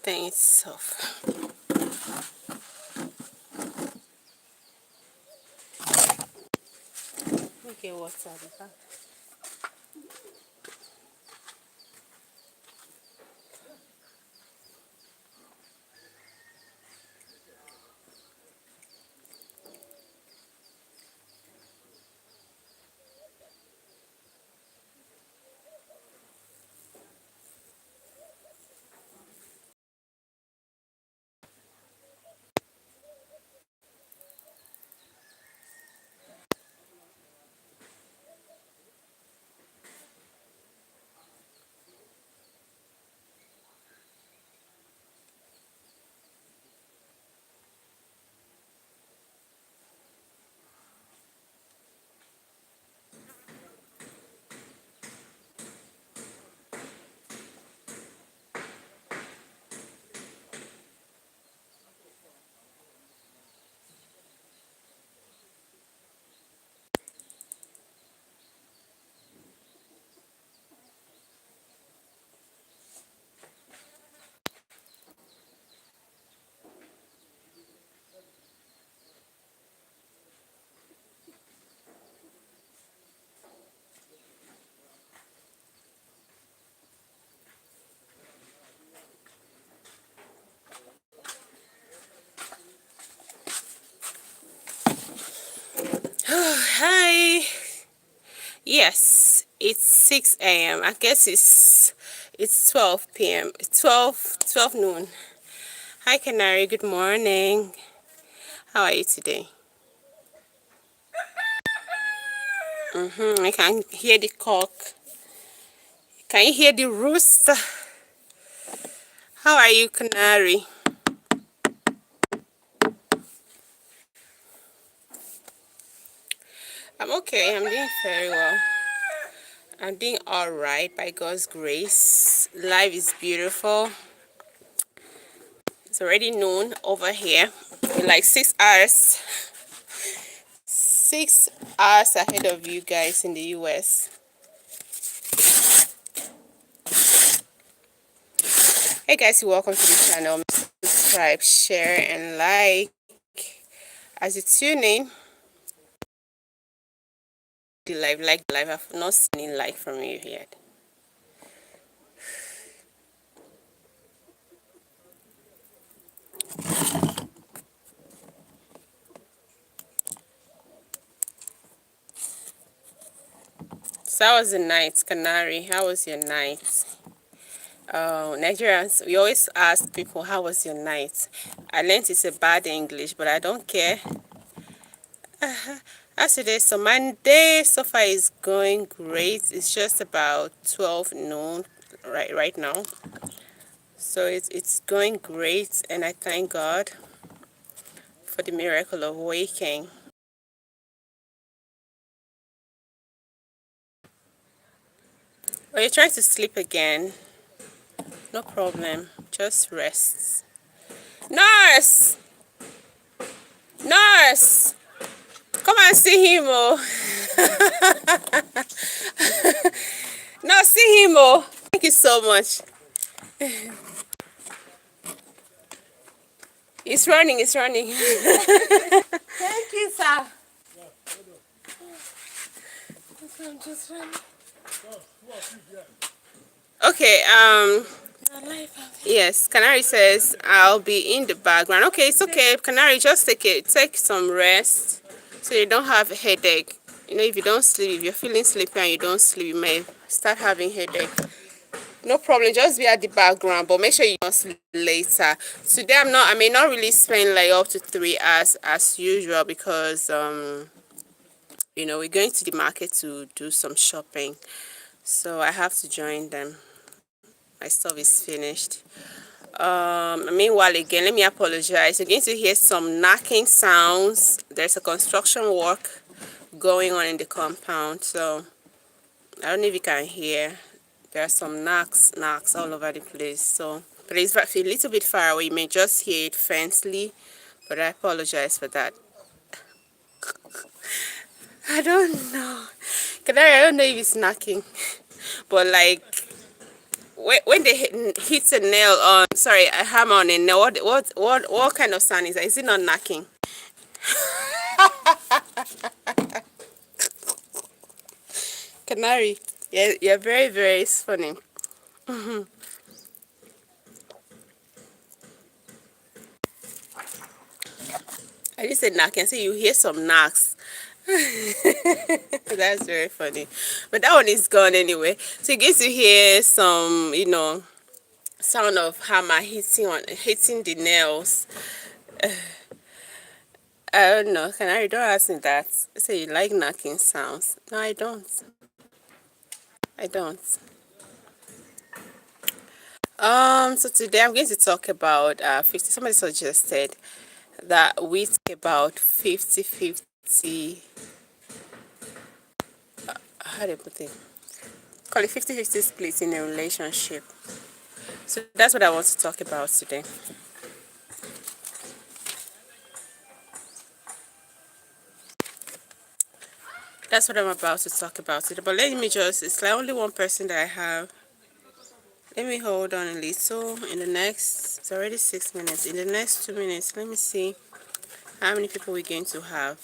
thing itself. Okay, what's up? Hi. Yes, it's 6 a.m. I guess it's 12 p.m. It's 12 noon. Hi, Canary. Good morning. How are you today? I can hear the cock. Can you hear the rooster? How are you, Canary? I'm okay. I'm doing very well. I'm doing all right by God's grace. Life is beautiful. It's already noon over here. We're like 6 hours. 6 hours ahead of you guys in the US. Hey guys, welcome to the channel. Subscribe, share, and like as you tune in. The live. I've not seen any like from you yet. So how was the night, Canary? How was your night? Nigerians, we always ask people, how was your night? I learned it's a bad English, but I don't care. As today, so my day so far is going great. It's just about 12 noon right now. So it's going great, and I thank God for the miracle of waking. Well, you're trying to sleep again. No problem. Just rest. Nurse! Nurse! Come and see him, oh. No, see him, oh. Thank you so much. It's running, it's running. Thank you, sir. I'm just running. Okay, yes, Canary says I'll be in the background. Okay, it's okay. Canary, just take some rest so you don't have a headache. You know, if you don't sleep, if you're feeling sleepy and you don't sleep, you may start having headache. No problem, just be at the background, but make sure you don't sleep later. Today I may not really spend like up to 3 hours as usual because you know, we're going to the market to do some shopping. So I have to join them. My stuff is finished. Meanwhile, again, let me apologize. You're going to hear some knocking sounds. There's a construction work going on in the compound, so I don't know if you can hear. There are some knocks all over the place. So, but it's a little bit far away. You may just hear it faintly, but I apologize for that. I don't know. I don't know if it's knocking, but like when they hit a nail on, sorry, a hammer on a nail, what kind of sound is that? Is it not knocking? Canary, yeah, you're very, very funny. I just said knock and say you hear some knocks. That's very funny. But that one is gone anyway. So you get to hear some, sound of hammer hitting the nails. I don't know. Canary, don't ask me that. Say you like knocking sounds. No, I don't. I don't. So today I'm going to talk about 50. Somebody suggested that we talk about 50-50. How do you put it? Call it 50-50 split in a relationship. So that's what I want to talk about today. That's what I'm about to talk about today. But let me just, it's like only one person that I have. Let me hold on a little. In the next, it's already 6 minutes. In the next 2 minutes, let me see how many people we're going to have.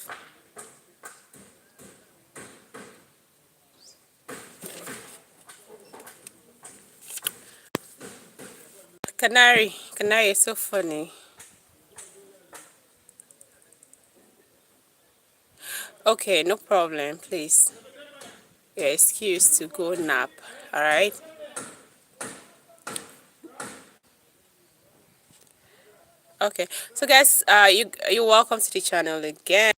Canary is so funny. Okay, no problem, please. You're excused to go nap, all right? Okay, so guys, you're welcome to the channel again.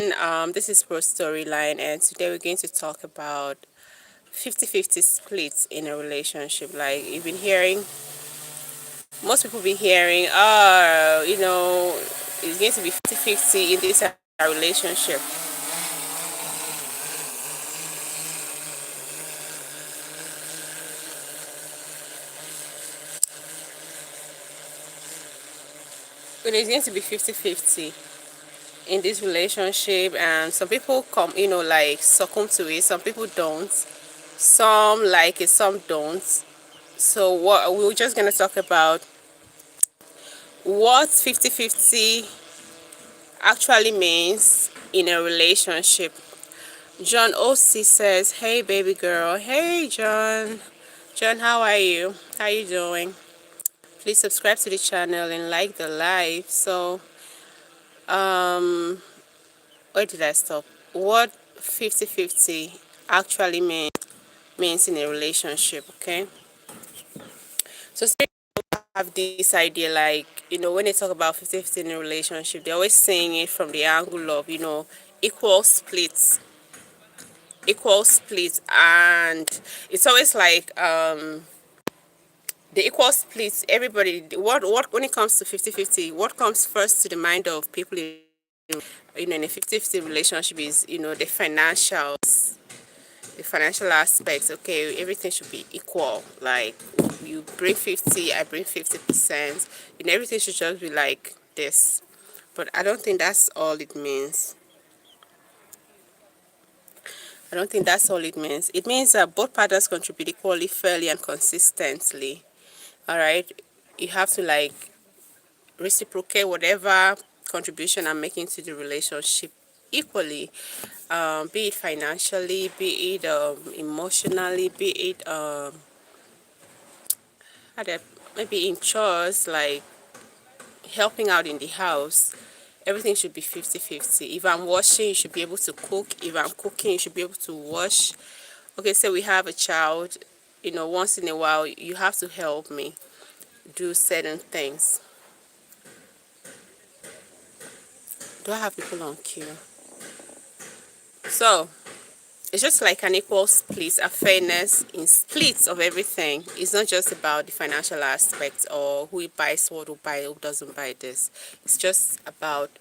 This is Pro Storyline, and today we're going to talk about 50-50 splits in a relationship. Like you've been hearing, most people be hearing, it's going to be 50-50 in this relationship. But it's going to be 50-50 in this relationship, and some people come, like succumb to it. Some people don't. Some like it, some don't. So what we're just going to talk about what 50-50 actually means in a relationship. John OC says, hey baby girl. Hey John. John, how are you? How you doing? Please subscribe to the channel and like the live. So where did I stop? What 50-50 actually means in a relationship, okay? So some people have this idea, like, when they talk about 50-50 in a relationship, they're always saying it from the angle of, equal splits. Equal splits, and it's always like the equal splits, everybody, what when it comes to 50-50, what comes first to the mind of people in a 50-50 relationship is, the financial aspects. Okay, everything should be equal. Like you bring 50, I bring 50%. Everything should just be like this. But I don't think that's all it means. I don't think that's all it means. It means that both partners contribute equally, fairly, and consistently. All right, you have to like reciprocate whatever contribution I'm making to the relationship equally, be it financially, be it emotionally, be it maybe in chores, like helping out in the house. Everything should be 50-50. If I'm washing, you should be able to cook. If I'm cooking, you should be able to wash. Okay, so we have a child, once in a while you have to help me do certain things. Do I have people on queue? So it's just like an equal split, a fairness in splits of everything. It's not just about the financial aspect or who buys what, who doesn't buy this. It's just about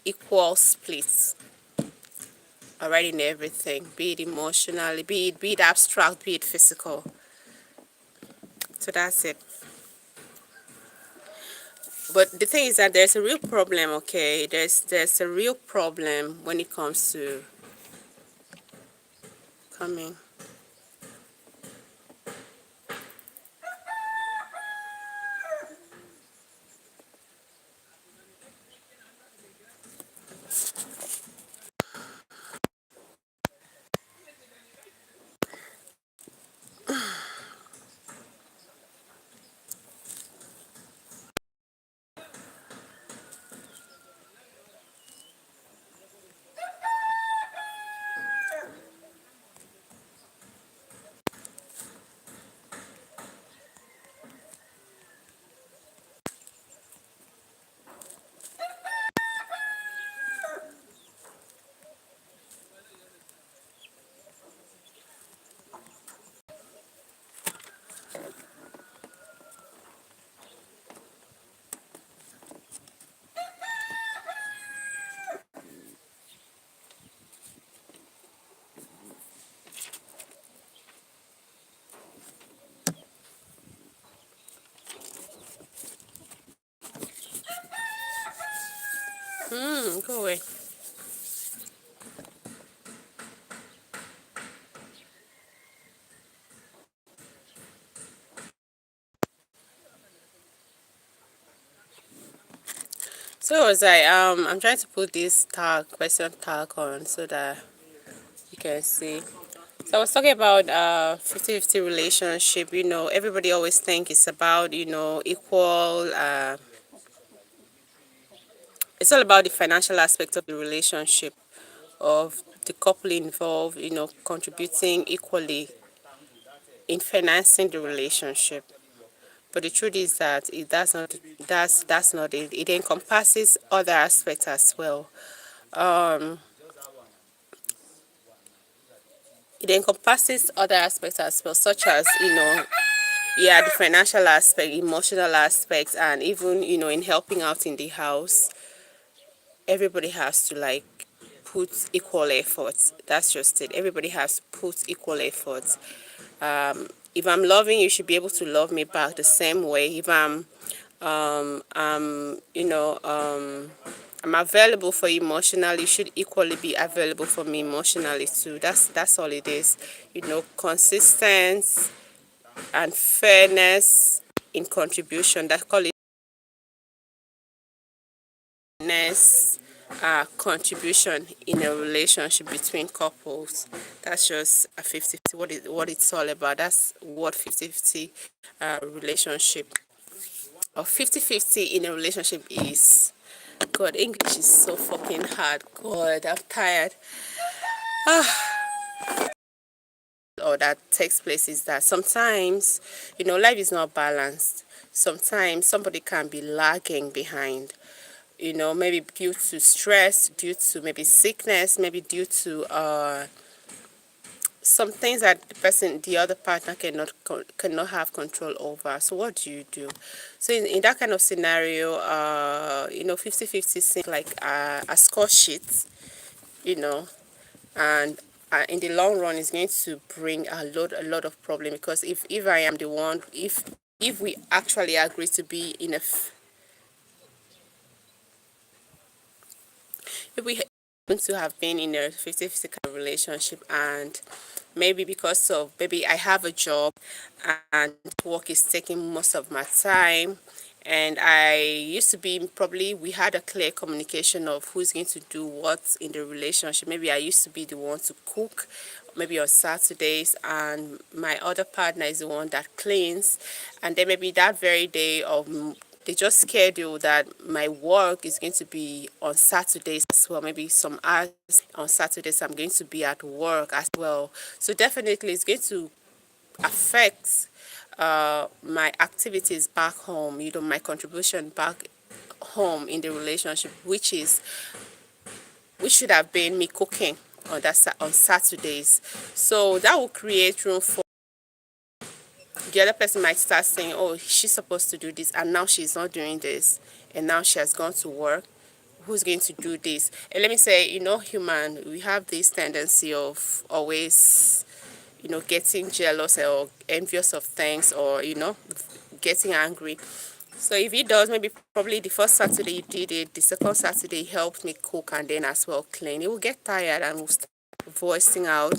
equal splits, alright, in everything, be it emotionally, be it abstract, be it physical. So that's it. But the thing is that there's a real problem, okay? There's a real problem when it comes to coming. Go away. So was I'm trying to put this tag, question tag on so that you can see. So I was talking about 50-50 relationship. Everybody always think it's about, equal. It's all about the financial aspect of the relationship, of the couple involved, contributing equally in financing the relationship. But the truth is that that's not it. It encompasses other aspects as well. Um, it encompasses other aspects as well, such as yeah, the financial aspect, emotional aspects, and even in helping out in the house. Everybody has to put equal efforts. That's just it. Everybody has to put equal efforts. If I'm loving, you should be able to love me back the same way. If I'm available for you emotionally, you should equally be available for me emotionally too. That's all it is. Consistent and fairness in contribution. That call it fairness, contribution in a relationship between couples. That's just a 50-50. What it's all about. That's what 50-50 relationship or 50-50 in a relationship is. God, English is so fucking hard. God, I'm tired. Or that takes place is that sometimes, life is not balanced. Sometimes somebody can be lagging behind, maybe due to stress, due to maybe sickness, maybe due to some things that the other partner cannot have control over. So what do you do? So in that kind of scenario, 50-50 seems like a score sheet, you know, and in the long run it's going to bring a lot of problem, because if I am the one, if we actually agree to be in if we happen to have been in a 50-50 kind of relationship, and maybe because of maybe I have a job and work is taking most of my time, and I used to be, probably we had a clear communication of who's going to do what in the relationship. Maybe I used to be the one to cook maybe on Saturdays, and my other partner is the one that cleans, and then maybe that very day of they just schedule that my work is going to be on Saturdays as well. Maybe some hours on Saturdays I'm going to be at work as well. So definitely it's going to affect my activities back home, my contribution back home in the relationship, which should have been me cooking on Saturdays. So that will create room for the other person might start saying, oh, she's supposed to do this and now she's not doing this, and now she has gone to work. Who's going to do this? And let me say, human, we have this tendency of always, getting jealous or envious of things, or getting angry. So if he does, maybe probably the first Saturday you did it, the second Saturday he helped me cook and then as well clean, he will get tired and will start voicing out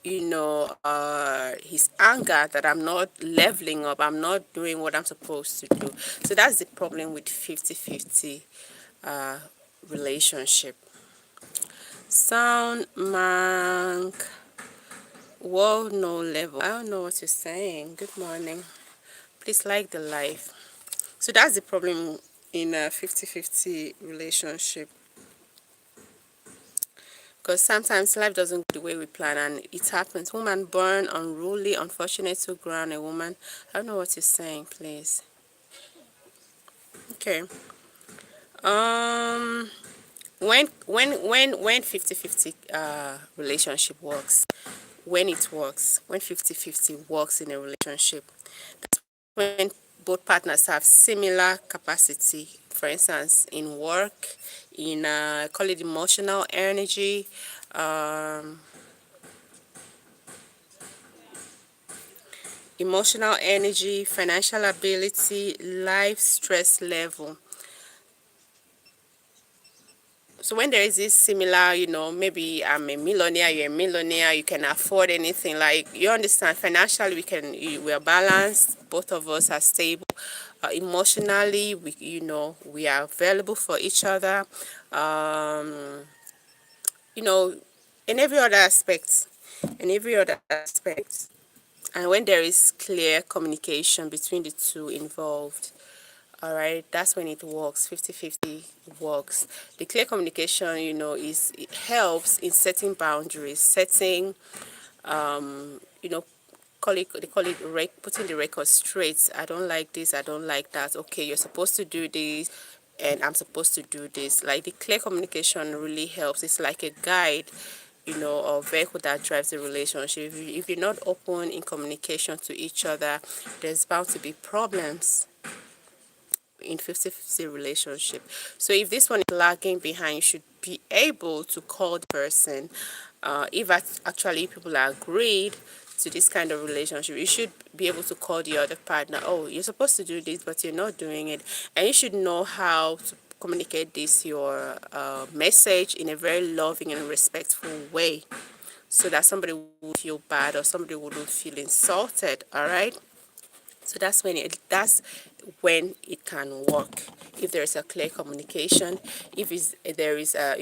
his anger that I'm not leveling up, I'm not doing what I'm supposed to do. So that's the problem with 50-50 relationship. Sound Mank, world no level. I don't know what you're saying. Good morning. Please like the live. So that's the problem in a 50-50 relationship, because sometimes life doesn't go the way we plan, and it happens. Woman born unruly, unfortunate to ground a woman. I don't know what you're saying, please. Okay. um when 50-50 relationship works, when 50-50 works in a relationship, when both partners have similar capacity, for instance in work, in call it um, emotional energy, financial ability, life stress level. So when there is this similar, maybe I'm a millionaire, you're a millionaire, you can afford anything. Like, you understand, financially we are balanced. Both of us are stable. Emotionally, we are available for each other. Um, you know, in every other aspect, in every other aspect. And when there is clear communication between the two involved, all right, that's when it works. 50-50 works. The clear communication, it helps in setting boundaries, setting, you know they call it putting the record straight. I don't like this, I don't like that. Okay, you're supposed to do this and I'm supposed to do this. Like, the clear communication really helps. It's like a guide, or vehicle that drives the relationship. If you're not open in communication to each other, there's bound to be problems in 50-50 relationship. So if this one is lagging behind, you should be able to call the person. If actually people are agreed to this kind of relationship, you should be able to call the other partner. Oh, you're supposed to do this, but you're not doing it. And you should know how to communicate this, your message, in a very loving and respectful way, so that somebody would feel bad or somebody wouldn't feel insulted. All right. So that's when it can work, if there is a clear communication, if there is a,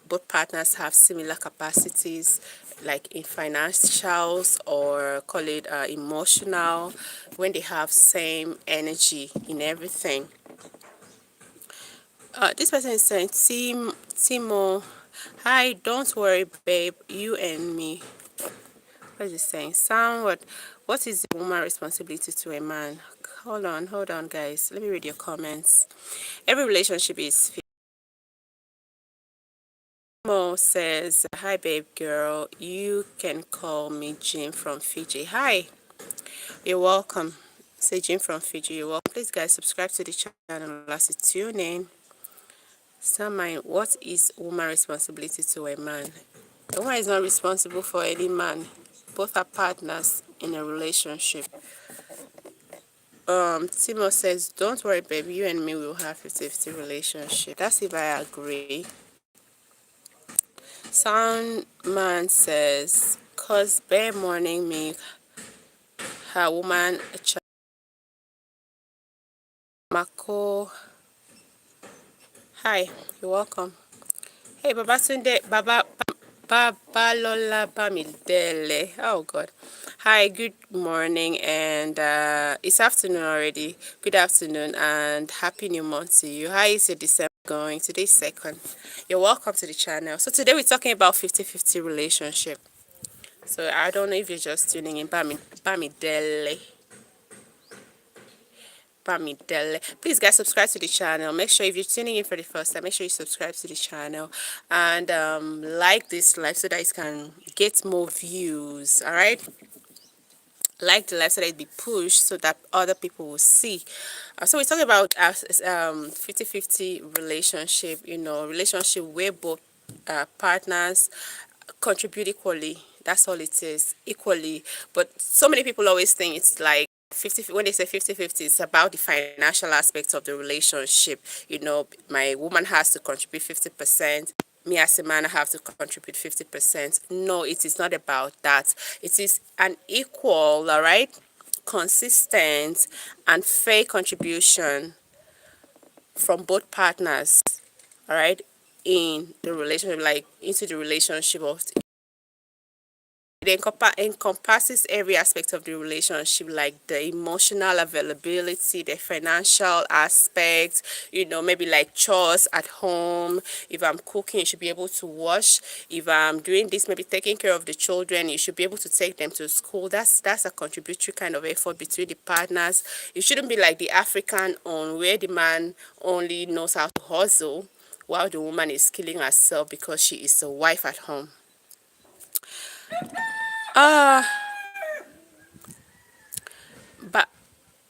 both partners have similar capacities, like in financials, or call it emotional, when they have same energy in everything. This person is saying, Timo, hi, don't worry, babe, you and me. What is it saying? What is a woman's responsibility to a man? Hold on, guys. Let me read your comments. Every relationship is. Mo says, hi, babe girl. You can call me Jim from Fiji. Hi, you're welcome. Say Jim from Fiji, you're welcome. Please, guys, subscribe to the channel as you tune in. Mind, what is woman's responsibility to a man? A woman is not responsible for any man. Both are partners in a relationship. Timo says, don't worry, baby, you and me will have a 50 relationship. That's if I agree. Soundman says, cause bare morning me, her woman, a child. Mako, hi, you're welcome. Hey, Baba Sunday, Babalola Bamidele. Oh God. Hi, good morning, and it's afternoon already. Good afternoon and happy new month to you. How is your December going? Today's second. You're welcome to the channel. So today we're talking about 50-50 relationship. So I don't know if you're just tuning in. Bamidele. Please, guys, subscribe to the channel. Make sure, if you're tuning in for the first time, make sure you subscribe to the channel and like this live so that it can get more views. All right, like the live so that it be pushed so that other people will see. So we're talking about 50-50 relationship, relationship where both partners contribute equally. That's all it is, equally. But so many people always think it's like 50, when they say 50-50, it's about the financial aspects of the relationship. My woman has to contribute 50%. Me as a man, I have to contribute 50%. No, it is not about that. It is an equal, all right, consistent and fair contribution from both partners, all right, in the relationship, like into the relationship of. It encompasses every aspect of the relationship, like the emotional availability, the financial aspect, maybe like chores at home. If I'm cooking, you should be able to wash. If I'm doing this, maybe taking care of the children, you should be able to take them to school. That's a contributory kind of effort between the partners. It shouldn't be like the African on where the man only knows how to hustle while the woman is killing herself because she is a wife at home.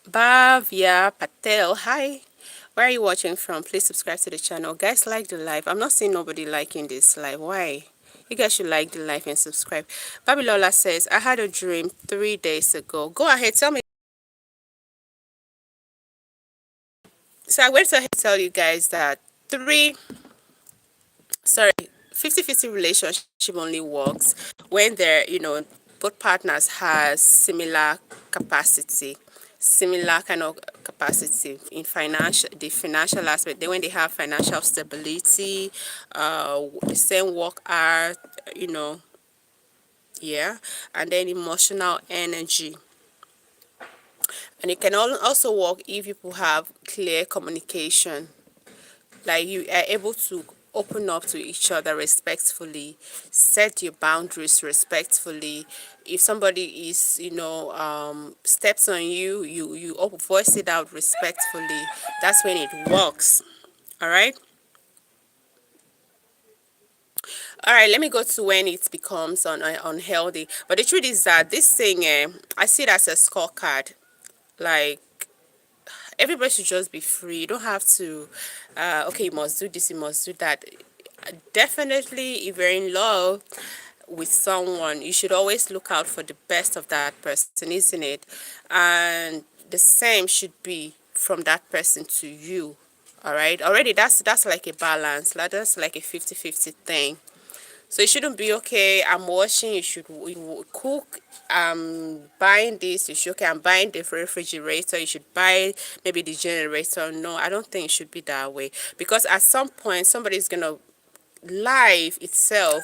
Bhavya Patel, hi. Where are you watching from? Please subscribe to the channel. Guys, like the live. I'm not seeing nobody liking this live. Why? You guys should like the live and subscribe. Babilola says, I had a dream 3 days ago. Go ahead, tell me. So I went to tell you guys that Three, sorry, 50-50 relationship only works when they're, both partners has similar capacity, similar kind of capacity in the financial aspect. Then when they have financial stability, the same work hours, you know, yeah, and then emotional energy. And it can also work if people have clear communication, like you are able to open up to each other respectfully, set your boundaries respectfully. If somebody is, steps on you, voice it out respectfully. That's when it works. All right. All right, let me go to when it becomes unhealthy. But the truth is that this thing, I see it as a scorecard. Like, everybody should just be free. You don't have to, okay, you must do this, you must do that. Definitely, if you're in love with someone, you should always look out for the best of that person, isn't it? And the same should be from that person to you. All right, already that's like a balance, like that's like a 50-50 thing. So it shouldn't be, okay, I'm washing, you cook, I'm buying this, you should, okay, I'm buying the refrigerator, you should buy maybe the generator. No, I don't think it should be that way, because at some point somebody's gonna, life itself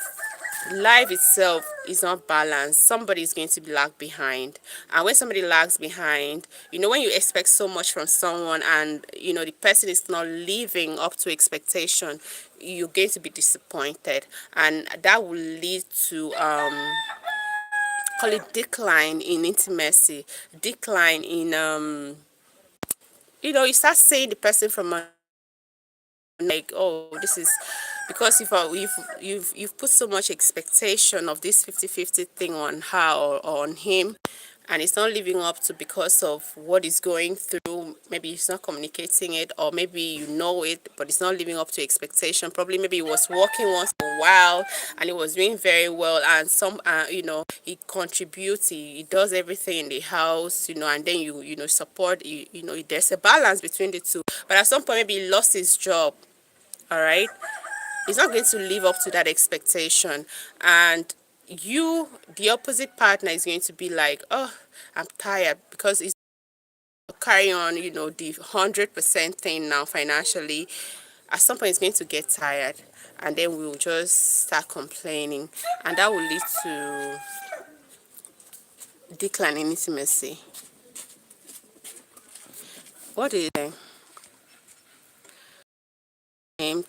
life itself is not balanced. Somebody is going to be lag behind, and when somebody lags behind, when you expect so much from someone, and the person is not living up to expectation, you're going to be disappointed, and that will lead to call it decline in intimacy, decline in you start seeing the person from a, like, oh, this is because you've put so much expectation of this 50-50 thing on her, or on him, and it's not living up to, because of what he's going through. Maybe he's not communicating it, or maybe it, but it's not living up to expectation. Probably maybe he was working once in a while and he was doing very well, and he contributes, he does everything in the house, and then support, there's a balance between the two. But at some point, maybe he lost his job. All right, he's not going to live up to that expectation, and the opposite partner, is going to be like, oh, I'm tired, because it's carry on, the 100% thing now financially. At some point, it's going to get tired, and then we'll just start complaining, and that will lead to decline in intimacy. What is it?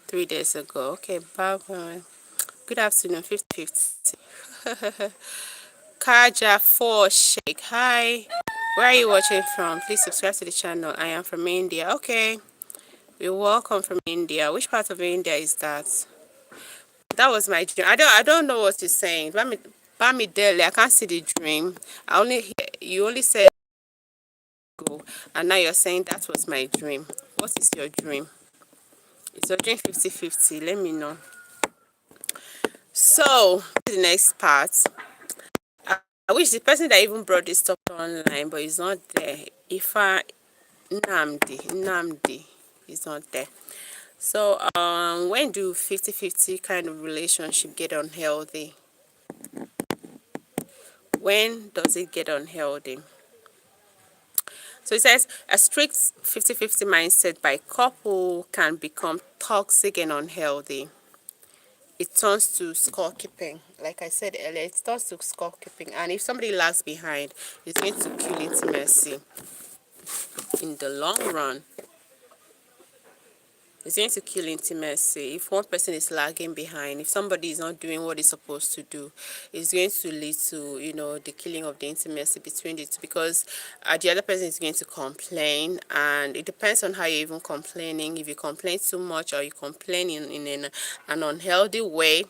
3 days ago. Okay, bye. Good afternoon, 50-50. Kaja 4 Sheikh. Hi. Where are you watching from? Please subscribe to the channel. I am from India. Okay. You're welcome from India. Which part of India is that? That was my dream. I don't know what you're saying. Bami Delhi. I can't see the dream. You only said go, and now you're saying that was my dream. What is your dream? Is your dream 50-50? Let me know. So, the next part. I wish the person that even brought this stuff online, but he's not there. Ifa Namdi is not there. So, when do 50-50 kind of relationship get unhealthy? When does it get unhealthy? So it says a strict 50-50 mindset by couple can become toxic and unhealthy. It turns to scorekeeping. Like I said earlier, it turns to scorekeeping. And if somebody lags behind, it's going to kill intimacy in the long run. It's going to kill intimacy. If one person is lagging behind, if somebody is not doing what he's supposed to do, it's going to lead to, the killing of the intimacy between the two, because the other person is going to complain, and it depends on how you're even complaining. If you complain too much, or you complain in an unhealthy way,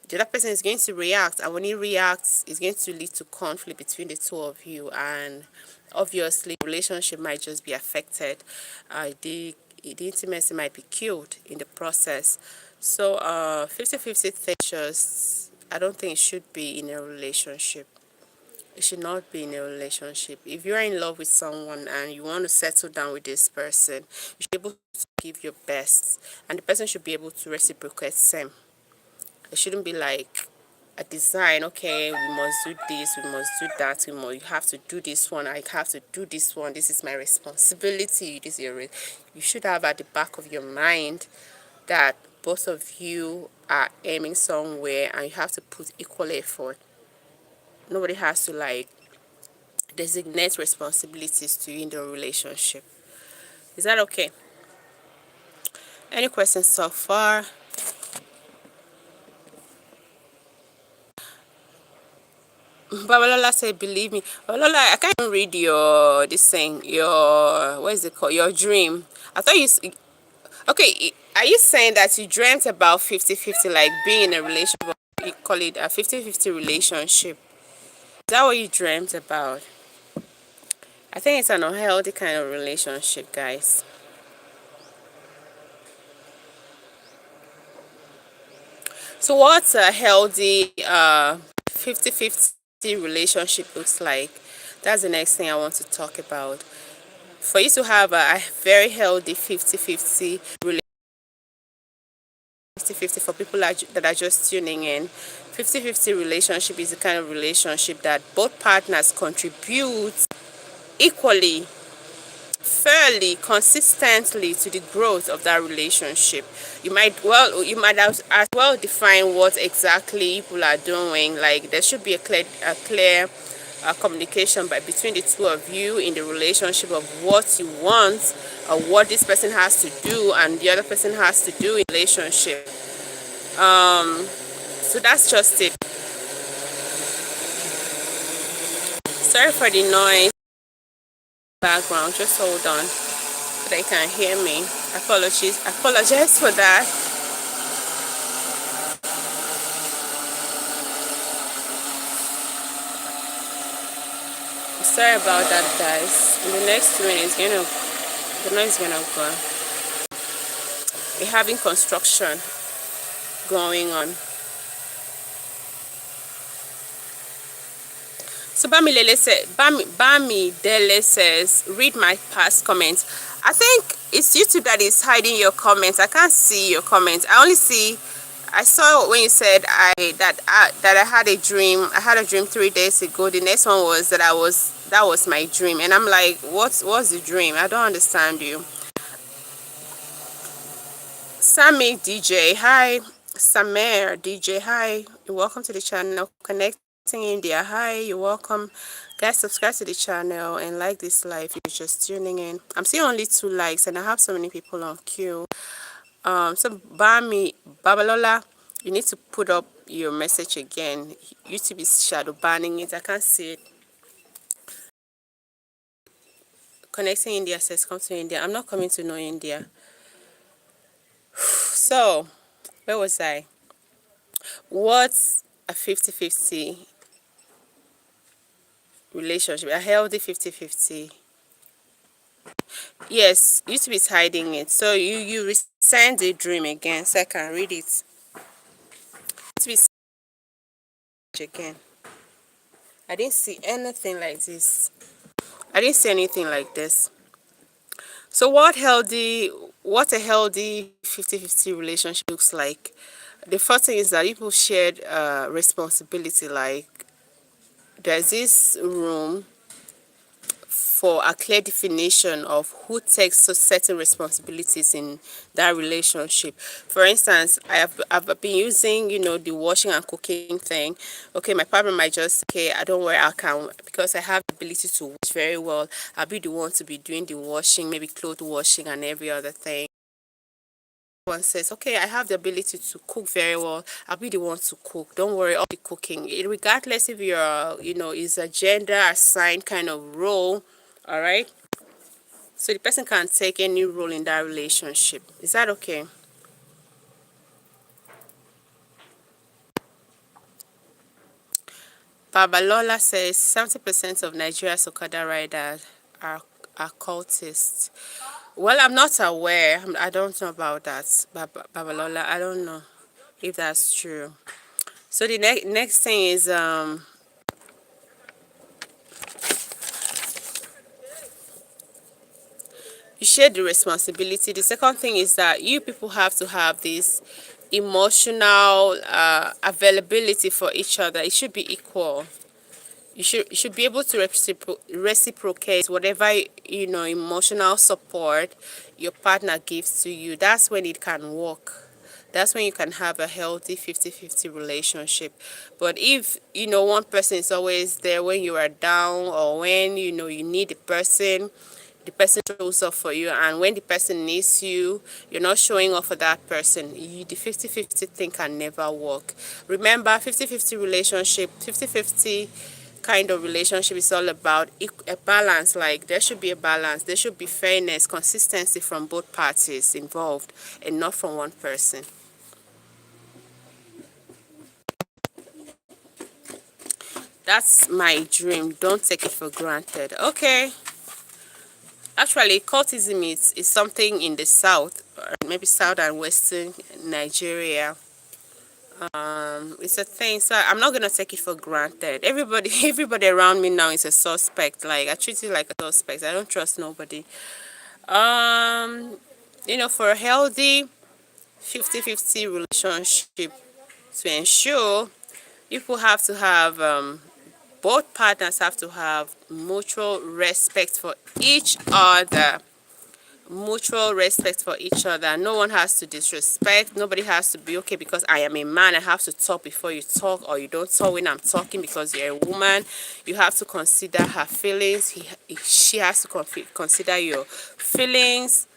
the other person is going to react, and when he reacts, it's going to lead to conflict between the two of you, and obviously relationship might just be affected. The intimacy might be killed in the process. So 50-50 thing, just I don't think it should be in a relationship. You should not be in a relationship. If you're in love with someone and you want to settle down with this person, you should be able to give your best, and the person should be able to reciprocate same. It shouldn't be like a design, okay, we must do this, we must do that, you have to do this one, I have to do this one, this is my responsibility, this is you should have at the back of your mind that both of you are aiming somewhere and you have to put equal effort. Nobody has to like designate responsibilities to you in the relationship. Is that okay? Any questions so far? Babalola said, believe me. Babalola, I can't even read your, this thing, your, what is it called? Your dream. I thought okay, are you saying that you dreamt about 50-50, like being in a relationship, you call it a 50-50 relationship? Is that what you dreamt about? I think it's an unhealthy kind of relationship, guys. So what's a healthy 50-50 relationship looks like? That's the next thing I want to talk about. For you to have a very healthy 50-50 relationship, 50-50 for people that are just tuning in, 50-50 relationship is the kind of relationship that both partners contribute equally, fairly, consistently to the growth of that relationship. You might as well define what exactly people are doing. Like there should be a clear communication between the two of you in the relationship of what you want, or what this person has to do and the other person has to do in the relationship. So that's just it. Sorry for the noise background, just hold on so they can hear me. Apologize for that. Sorry about that, guys. In the next 2 minutes, the noise is gonna go. We're having construction going on. So Bami Dele says, read my past comments. I think it's YouTube that is hiding your comments. I can't see your comments. I saw when you said that I had a dream. I had a dream 3 days ago. The next one was that was my dream, and I'm like, what's the dream? I don't understand you. Sammy DJ, hi. Samer DJ, hi. Welcome to the channel. Connecting India, hi. You're welcome. Guys, subscribe to the channel and like this live if you're just tuning in. I'm seeing only 2 likes and I have so many people on queue. So Babalola, you need to put up your message again. YouTube is shadow banning it. I can't see it. Connecting India says come to India. I'm not coming to no India. So where was I? What's a 50-50 relationship? A healthy 50-50. Yes, YouTube is hiding it. So you resend the dream again so I can read it. YouTube again. I didn't see anything like this. I didn't see anything like this. So what a healthy 50-50 relationship looks like? The first thing is that people shared responsibility. Like there's this room for a clear definition of who takes certain responsibilities in that relationship. For instance, I've been using, the washing and cooking thing. Okay, my partner might just, okay, I don't worry, I can, because I have the ability to wash very well. I'll be the one to be doing the washing, maybe clothes washing and every other thing. One says, okay, I have the ability to cook very well. I'll be the one to cook. Don't worry, I'll be cooking. Regardless if you're, is a gender assigned kind of role. All right, so the person can take any role in that relationship. Is that okay? Babalola says 70% of Nigeria's Okada riders are cultists. Well, I'm not aware. I don't know about that. Babalola, I don't know if that's true. So the next thing is you share the responsibility. The second thing is that you people have to have this emotional availability for each other. It should be equal. You should be able to reciprocate whatever emotional support your partner gives to you. That's when it can work. That's when you can have a healthy 50-50 relationship. But if one person is always there when you are down, or when you need the person shows up for you, and when the person needs you, you're not showing up for that person, the 50-50 thing can never work. Remember, 50-50 relationship, 50-50 kind of relationship is all about a balance. Like, there should be a balance, there should be fairness, consistency from both parties involved, and not from one person. That's my dream. Don't take it for granted. Okay. Actually, cultism is something in the south, maybe south and western Nigeria. It's a thing, so I'm not gonna take it for granted. Everybody around me now is a suspect. Like, I treat it like a suspect. I don't trust nobody. For a healthy 50-50 relationship to ensure, people have to have both partners have to have mutual respect for each other. Mutual respect for each other. No one has to disrespect. Nobody has to be, okay, because I am a man, I have to talk before you talk, or you don't talk when I'm talking because you're a woman. You have to consider her feelings. She has to consider your feelings.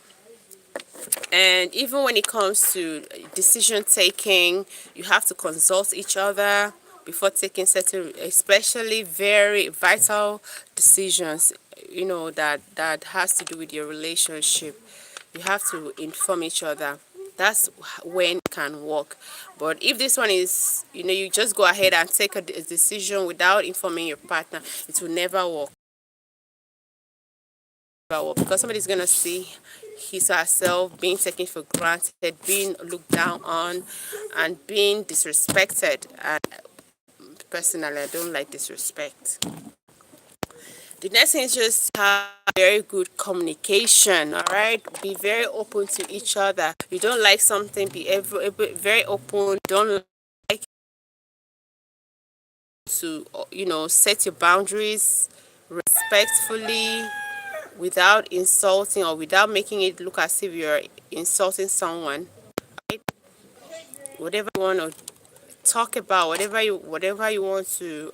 And even when it comes to decision taking, you have to consult each other before taking certain, especially very vital decisions, that has to do with your relationship. You have to inform each other. That's when it can work. But if this one is, you just go ahead and take a decision without informing your partner, it will never work. Because somebody's gonna see his or herself being taken for granted, being looked down on, and being disrespected. And personally, I don't like disrespect. The next thing is just have very good communication. All right, be very open to each other. You don't like something, be very open. Don't like to set your boundaries respectfully, without insulting or without making it look as if you're insulting someone. Right? Whatever you want to talk about, whatever you want to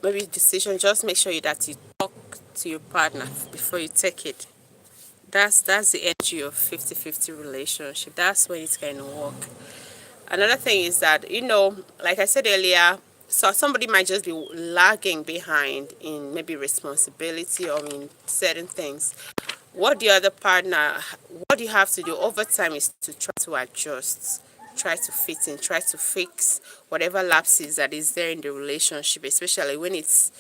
maybe decision, just make sure that you talk to your partner before you take it. That's the energy of 50-50 relationship. That's when it's going to work. Another thing is that, like I said earlier, so somebody might just be lagging behind in maybe responsibility or in certain things. What the other partner, what you have to do over time is to try to adjust, try to fit in, try to fix whatever lapses that is there in the relationship, especially when it's,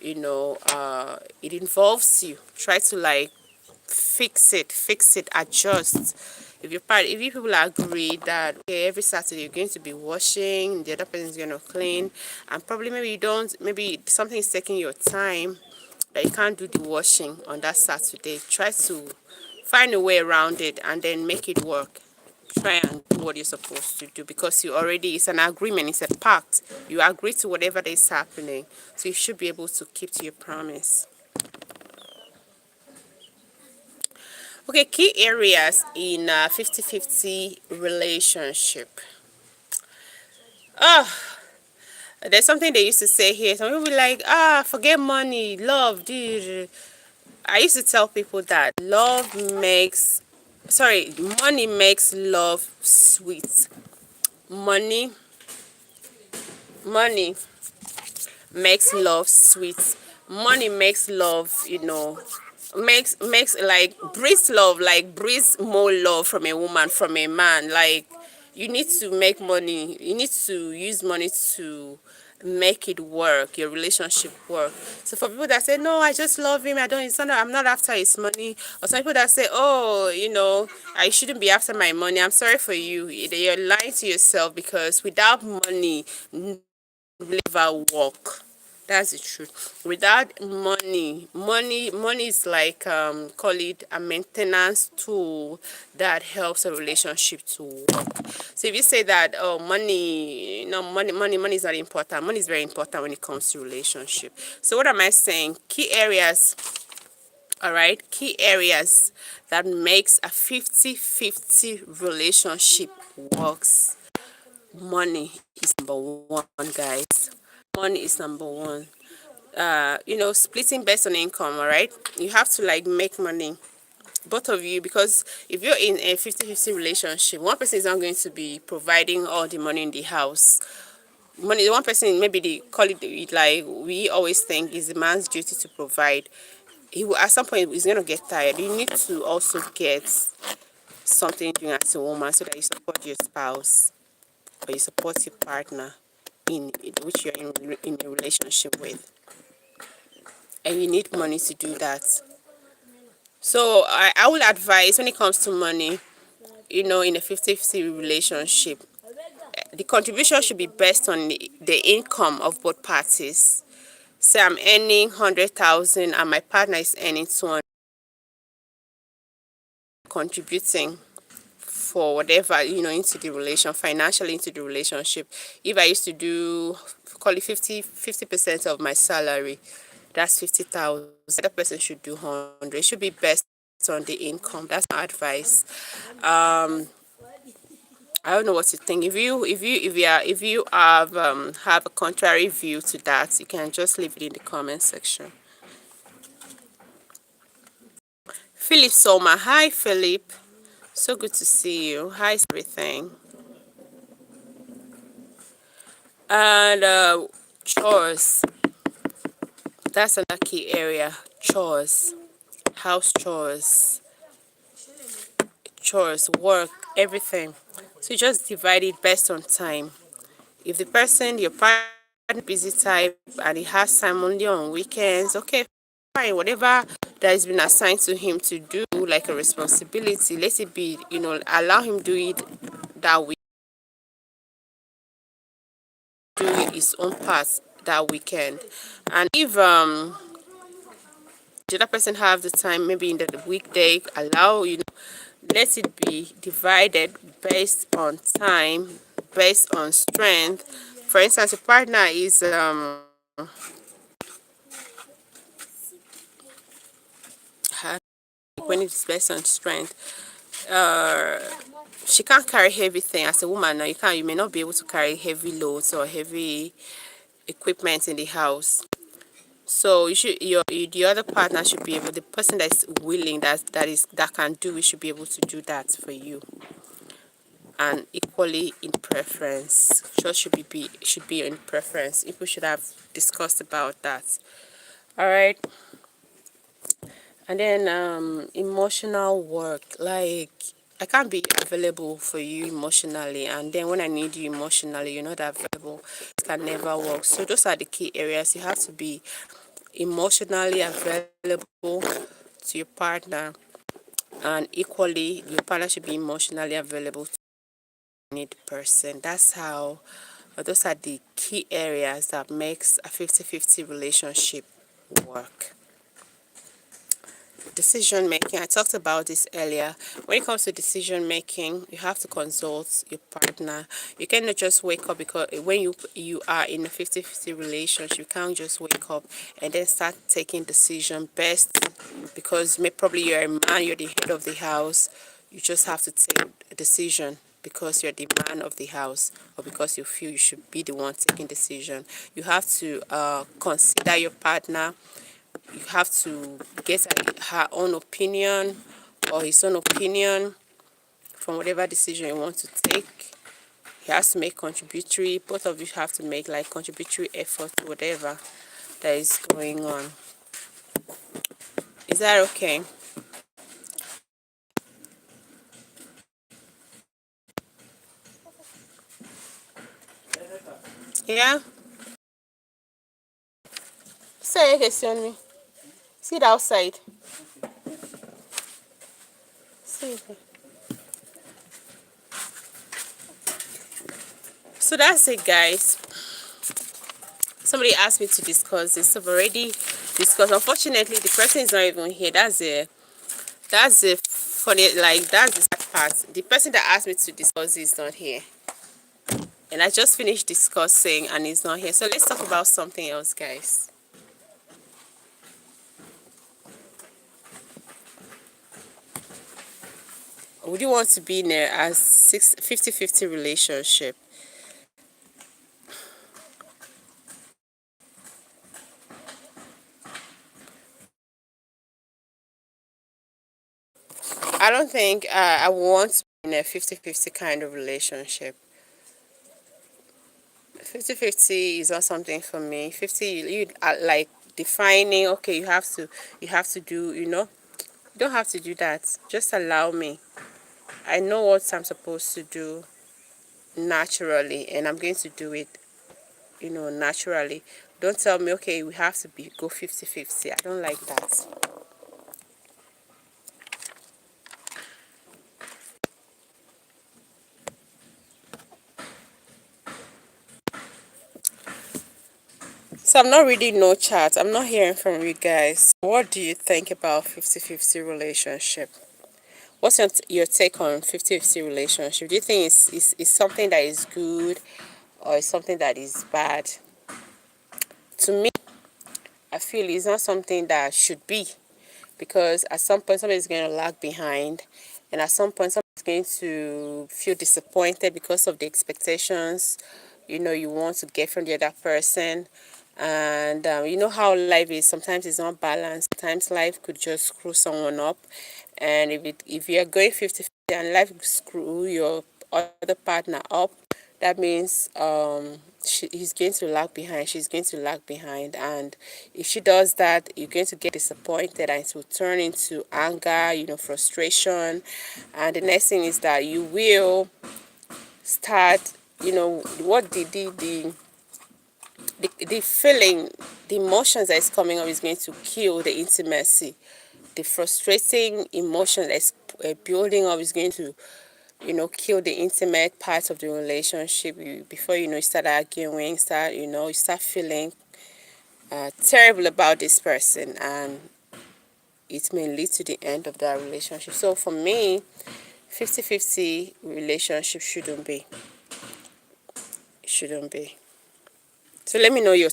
it involves you. Try to, like, fix it, adjust. If you people agree that, okay, every Saturday you're going to be washing, the other person is going to clean, and probably maybe something is taking your time, that you can't do the washing on that Saturday, try to find a way around it and then make it work. Try and do what you're supposed to do, because it's an agreement, it's a pact. You agree to whatever is happening, so you should be able to keep to your promise. Okay, key areas in 50-50 relationship. Oh, there's something they used to say here. Some people be like, forget money, love. I used to tell people that money makes love sweet. Money, money makes love sweet. Money makes love, makes like breeds love, like breeds more love from a woman, from a man. Like, you need to make money, you need to use money to make it work, your relationship work. So for people that say, no, I just love him, I'm not after his money, or some people that say, oh, I shouldn't be after my money, I'm sorry for you, you're lying to yourself, because without money, never work. That's the truth. Without money is like call it a maintenance tool that helps a relationship to work. So if you say that, oh, money, money is not important. Money is very important when it comes to relationship. So what am I saying? Key areas, all right, key areas that makes a 50-50 relationship works. Money is number one, guys. Money is number one. Splitting based on income, all right? You have to like make money, both of you, because if you're in a 50-50 relationship, one person is not going to be providing all the money in the house. Money, one person, maybe they call it like we always think is the man's duty to provide. He will, at some point, he's going to get tired. You need to also get something doing as a woman so that you support your spouse or you support your partner in which you're in a relationship with, and you need money to do that. So I would advise when it comes to money, in a 50-50 relationship, the contribution should be based on the income of both parties. Say I'm earning 100,000 and my partner is earning 200, contributing for whatever, into the relation, financially into the relationship. If I used to do, call it 50% of my salary, that's 50,000. The other person should do 100. It should be based on the income. That's my advice. I don't know what you think. If you have a contrary view to that, you can just leave it in the comment section. Philip Soma, hi Philip, so good to see you. Hi everything. And chores, that's another key area. Chores, house chores, work, everything. So you just divide it based on time. If the person, your partner, busy type and he has time only on weekends, okay, fine. Whatever that has been assigned to him to do, like a responsibility, let it be. Allow him do it that week, do his own part that weekend. And if the other person have the time, maybe in the weekday, let it be divided based on time, based on strength. For instance, your partner is when it's based on strength, she can't carry heavy thing. As a woman now, you may not be able to carry heavy loads or heavy equipment in the house. So the other partner should be able, the person that's willing, that can do it, should be able to do that for you. And equally in preference, just should be in preference. People should have discussed about that. All right. And then emotional work, like I can't be available for you emotionally, and then when I need you emotionally, you're not available. It can never work. So those are the key areas. You have to be emotionally available to your partner, and equally your partner should be emotionally available to the need person. Those are the key areas that makes a 50-50 relationship work. Decision making, I talked about this earlier. When it comes to decision making, you have to consult your partner. You cannot just wake up, because when you are in a 50-50 relationship, you can't just wake up and then start taking decision based, because probably you're a man, you're the head of the house. You just have to take a decision because you're the man of the house, or because you feel you should be the one taking decision. You have to consider your partner. You have to get her own opinion or his own opinion from whatever decision you want to take. He has to make contributory, both of you have to make like contributory effort to whatever that is going on. Is that okay? Yeah? Say question me. Sit outside. Sit. So that's it, guys. Somebody asked me to discuss this. I've already discussed. Unfortunately, the person is not even here. That's the funny, like, that's the sad part. The person that asked me to discuss is not here. And I just finished discussing and he's not here. So let's talk about something else, guys. Would you want to be in a 50-50 relationship? I don't think I want to be in a 50-50 kind of relationship. 50-50 is not something for me. 50, you are like defining, okay, you have to do, you don't have to do that. Just allow me. I know what I'm supposed to do naturally, and I'm going to do it, naturally. Don't tell me, okay, we have to go 50-50. I don't like that. So I'm not reading no chat. I'm not hearing from you guys. What do you think about 50-50 relationship? What's your take on 50-50 relationship? Do you think it's something that is good or is something that is bad? To me, I feel it's not something that should be, because at some point somebody is going to lag behind, and at some point somebody is going to feel disappointed because of the expectations you want to get from the other person. And you know how life is. Sometimes it's not balanced. Sometimes life could just screw someone up, and if you're going 50-50 and life screw your other partner up, that means he's going to lag behind, she's going to lag behind. And if she does that, you're going to get disappointed, and it will turn into anger, frustration. And the next thing is that you will start, what the feeling, the emotions that is coming up is going to kill the intimacy. The frustrating emotion that's building up is going to kill the intimate part of the relationship. Before you start arguing, you start feeling terrible about this person, and it may lead to the end of that relationship. So for me, 50-50 relationship shouldn't be. It shouldn't be. So let me know your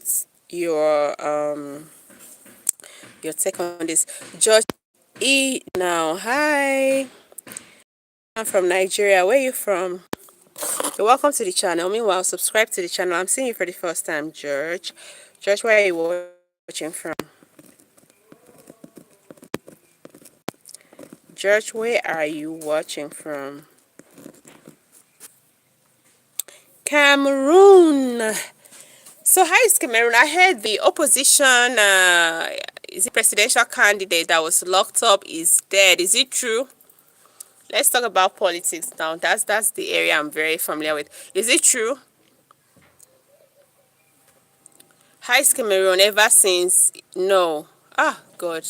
take on this. George E now, hi. I'm from Nigeria. Where are you from? You're welcome to the channel. Meanwhile, subscribe to the channel. I'm seeing you for the first time, George. George, where are you watching from? George, where are you watching from? Cameroon. So how is Cameroon? I heard the opposition, is it presidential candidate that was locked up is dead. Is it true? Let's talk about politics now. That's the area I'm very familiar with. Is it true? How is Cameroon ever since? No. Ah, God.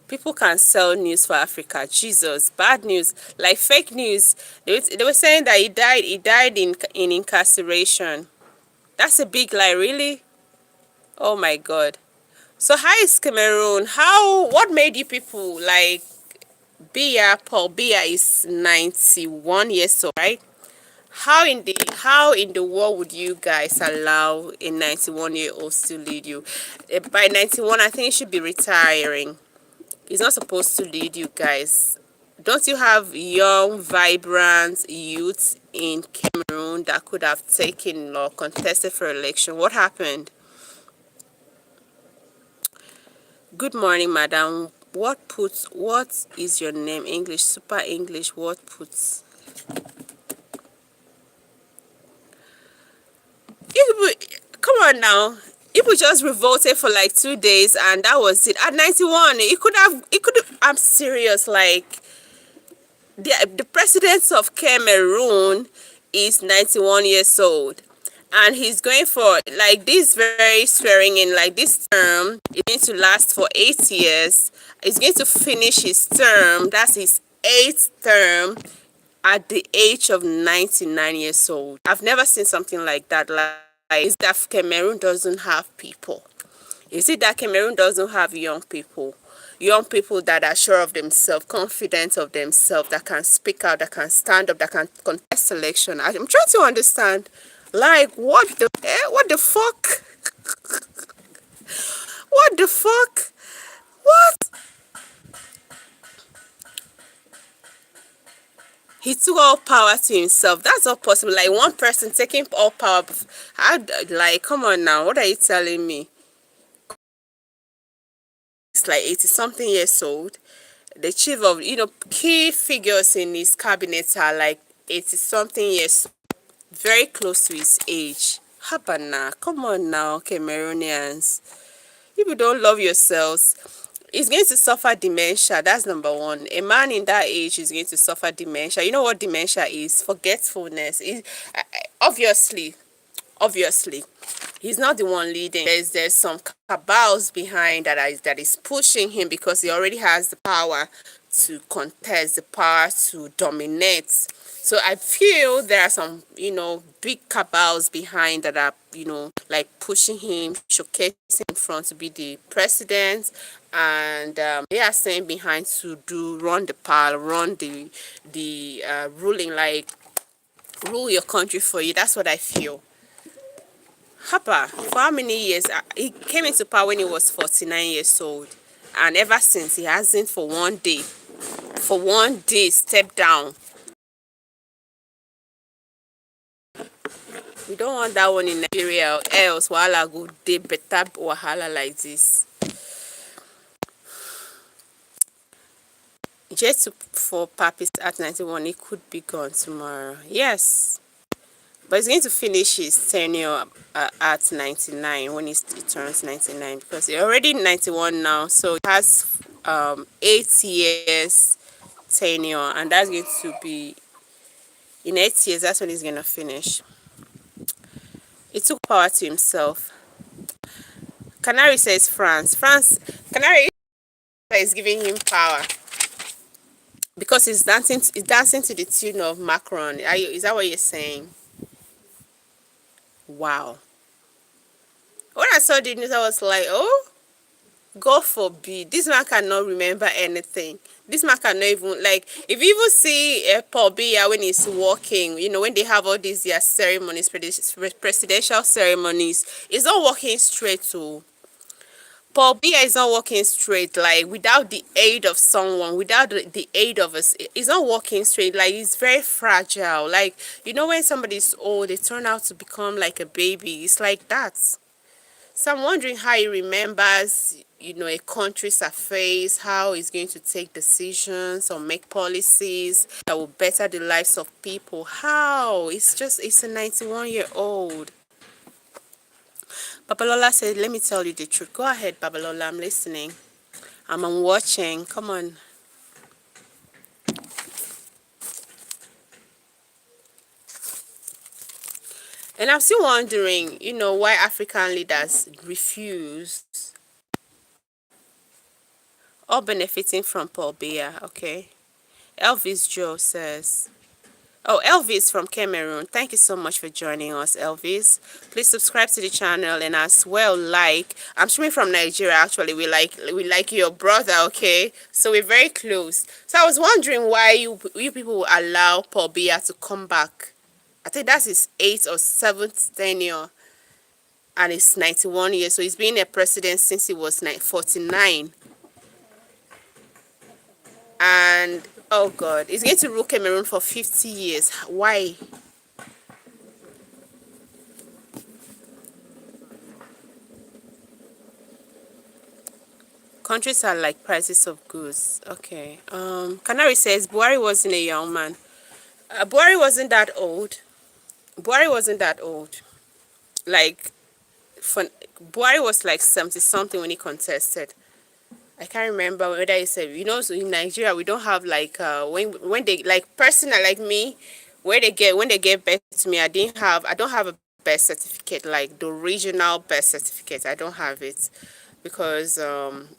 People can sell news for Africa. Jesus, bad news, like fake news. They were saying that he died. He died in incarceration. That's a big lie, really. Oh my God. So how is Cameroon? What made you people like Paul Biya is 91 years old, right? How in the world would you guys allow a 91-year-old to lead you? By 91, I think he should be retiring. He's not supposed to lead you guys. Don't you have young, vibrant youths in Cameroon that could have taken or contested for election? What happened? Good morning, madam. What is your name? English, super English, what puts? Come on now. People just revolted for like 2 days and that was it. At 91, I'm serious, like, the president of Cameroon is 91 years old, and he's going for like this very swearing in, like this term is going to last for 8 years. He's going to finish his term, that's his 8th term, at the age of 99 years old. I've never seen something like that. Like, is that Cameroon doesn't have people? Is it that Cameroon doesn't have young people? Young people that are sure of themselves, confident of themselves, that can speak out, that can stand up, that can contest election. I'm trying to understand, like, what the fuck? What the fuck? What? He took all power to himself. That's not possible. Like one person taking all power. Like, come on now. What are you telling me? It's like 80 something years old. The chief of, key figures in his cabinet are like 80 something years, very close to his age. Habana, come on now, Cameroonians. If you don't love yourselves, he's going to suffer dementia. That's number one. A man in that age is going to suffer dementia. You know what dementia is? Forgetfulness. Obviously, obviously, he's not the one leading. There's some cabals behind that is pushing him, because he already has the power to contest, the power to dominate. So I feel there are some, big cabals behind that are, like pushing him, showcasing in front to be the president, and they are staying behind to run the power, run the ruling, like rule your country for you. That's what I feel. Hapa, for how many years? He came into power when he was 49 years old. And ever since, he hasn't for one day, stepped down. We don't want that one in Nigeria, or else wahala go dey better wahala like this. Just for Papi's at 91, he could be gone tomorrow. Yes. But he's going to finish his tenure at 99 when he turns 99, because he's already 91 now. So he has 8 years tenure, and that's going to be in 8 years. That's when he's going to finish. He took power to himself. Canary says Canary is giving him power because he's dancing to the tune of Macron. Is that what you're saying? Wow. When I saw the news, I was like, oh, God forbid. This man cannot remember anything. This man cannot even, like, if you even see Paul Biya when he's walking, when they have all these ceremonies, presidential ceremonies, he's not walking straight to. Paul Biya is not walking straight, like, without the aid of someone, without the aid of us. He's not walking straight, like, he's very fragile. Like, when somebody's old, they turn out to become like a baby. It's like that. So I'm wondering how he remembers, a country's affairs, how he's going to take decisions or make policies that will better the lives of people. How? It's a 91-year-old. Babalola said, let me tell you the truth. Go ahead, Babalola, I'm listening. I'm watching. Come on. And I'm still wondering, why African leaders refuse, all benefiting from Paul Biya, okay? Elvis Joe says, oh, Elvis from Cameroon. Thank you so much for joining us, Elvis. Please subscribe to the channel, and as well, I'm streaming from Nigeria, actually. We like your brother, okay? So we're very close. So I was wondering why you people will allow Paul Biya to come back. I think that's his 8th or 7th tenure, and he's 91 years. So he's been a president since he was 49. And oh God, he's going to rule Cameroon for 50 years. Why? Countries are like prices of goods. Okay. Canary says Buhari wasn't a young man. Buhari wasn't that old. Buhari wasn't that old. Like, Buhari was like 70 something when he contested. I can't remember whether he said, so in Nigeria we don't have like when they, like, personal like me, when they get birth to me, I don't have a birth certificate, like the original birth certificate. I don't have it because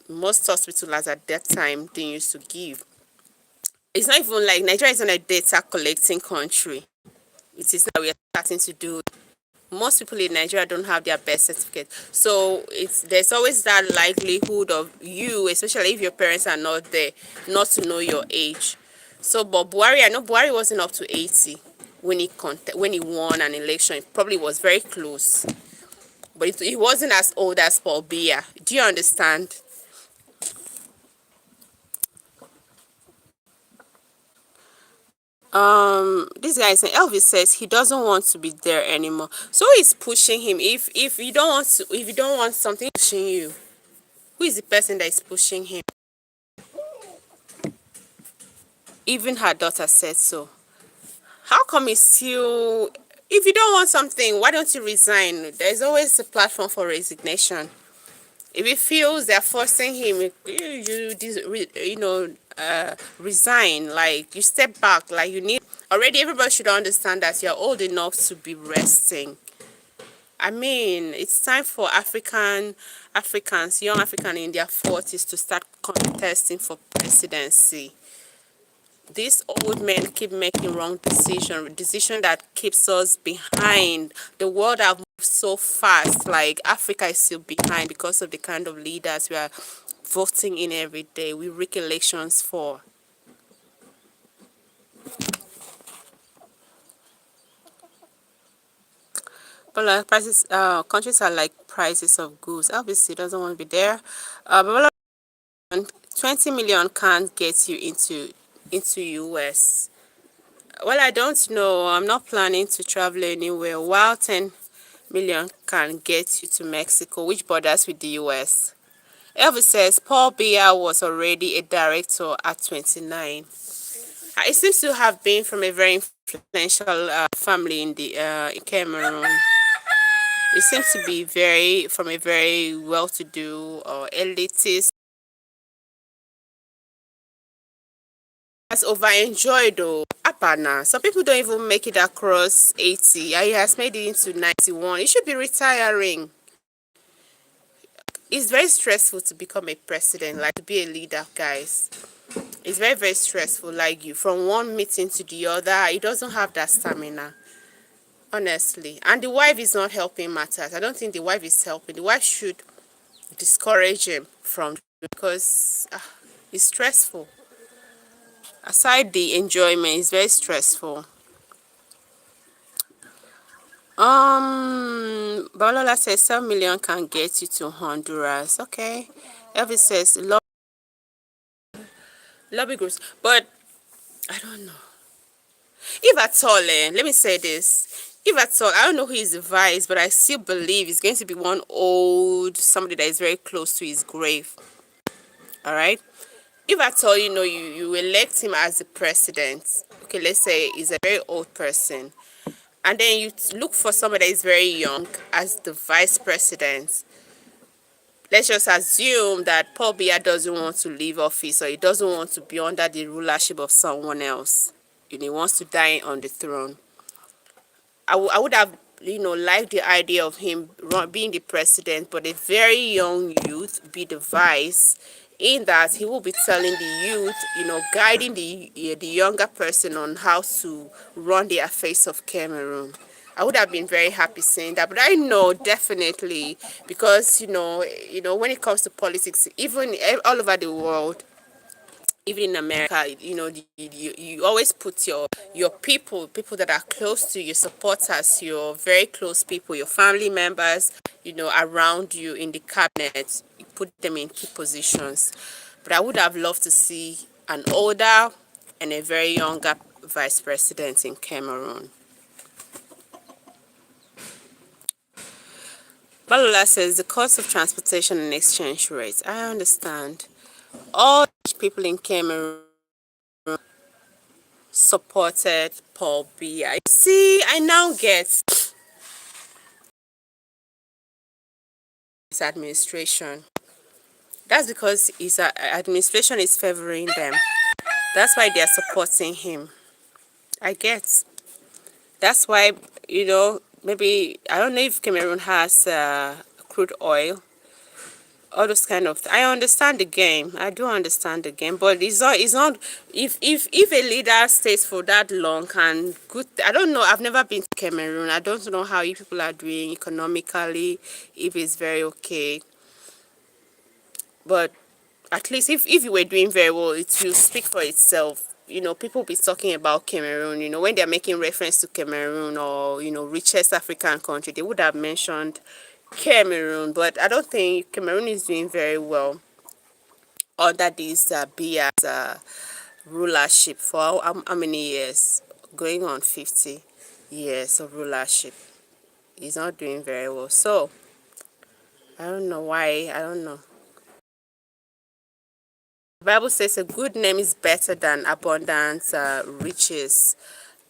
most hospitals at that time they used to give. It's not even like Nigeria is not a data collecting country. It is now we are starting to do. Most people in Nigeria don't have their birth certificate, so there's always that likelihood of you, especially if your parents are not there, not to know your age. So, but Buhari, I know Buhari wasn't up to 80 when when he won an election. It probably was very close, but he wasn't as old as Paul Biya. Do you understand? This guy is saying Elvis says he doesn't want to be there anymore, so he's pushing him. If you don't want to, if you don't want something pushing you, who is the person that is pushing him? Even her daughter said so. How come he's still, if you don't want something, why don't you resign? There's always a platform for resignation. If he feels they're forcing him, resign. Like, you step back. Like, you need, already everybody should understand that you're old enough to be resting. I mean, it's time for Africans, young Africans in their 40s to start contesting for presidency. These old men keep making wrong decision that keeps us behind. The world have moved so fast, like Africa is still behind because of the kind of leaders we are voting in every day. We rig elections for. But like prices, countries are like prices of goods. Obviously, doesn't want to be there. But 20 million can't get you into US. Well, I don't know. I'm not planning to travel anywhere. While 10 million can get you to Mexico, which borders with the US. Elvis says Paul Biya was already a director at 29. It seems to have been from a very influential family in Cameroon. It seems to be from a very well-to-do or elitist. Has over-enjoyed though. Apana. Some people don't even make it across 80. He has made it into 91. He should be retiring. It's very stressful to become a president, like to be a leader, guys. It's very, very stressful. Like, you from one meeting to the other, he doesn't have that stamina. Honestly. And the wife is not helping matters. I don't think the wife is helping. The wife should discourage him from, because it's stressful. Aside the enjoyment, it's very stressful. Balola says 7 million can get you to Honduras. Okay. Elvis says lobby groups, but I don't know. If at all, let me say this. If at all, I don't know who is the vice, but I still believe it's going to be one old, somebody that is very close to his grave. All right. If at all, you elect him as the president. Okay, let's say he's a very old person. And then you look for somebody that is very young as the vice president. Let's just assume that Paul Biya doesn't want to leave office, or he doesn't want to be under the rulership of someone else. He wants to die on the throne. I would have, liked the idea of him being the president, but a very young youth be the vice, in that he will be telling the youth, guiding the younger person on how to run the affairs of Cameroon. I would have been very happy saying that, but I know definitely, because when it comes to politics, even all over the world, even in America, you always put your people that are close to you, supporters, your very close people, your family members, around you in the cabinet. You put them in key positions. But I would have loved to see an older and a very younger vice president in Cameroon. Balola says the cost of transportation and exchange rates. I understand. All people in Cameroon supported Paul Biya. See, I now get his administration. That's because his administration is favoring them. That's why they are supporting him. I get. That's why, maybe, I don't know if Cameroon has crude oil. all those kind of, I understand the game. I do understand the game, but it's not if a leader stays for that long and good. I don't know. I've never been to Cameroon. I don't know how you people are doing economically, if it's very okay. But at least if you were doing very well, it will speak for itself. People be talking about Cameroon, when they're making reference to Cameroon or, richest African country, they would have mentioned Cameroon. But I don't think Cameroon is doing very well under this Biya's rulership for how many years? Going on 50 years of rulership. He's not doing very well. So, I don't know why. I don't know. The Bible says a good name is better than abundant riches.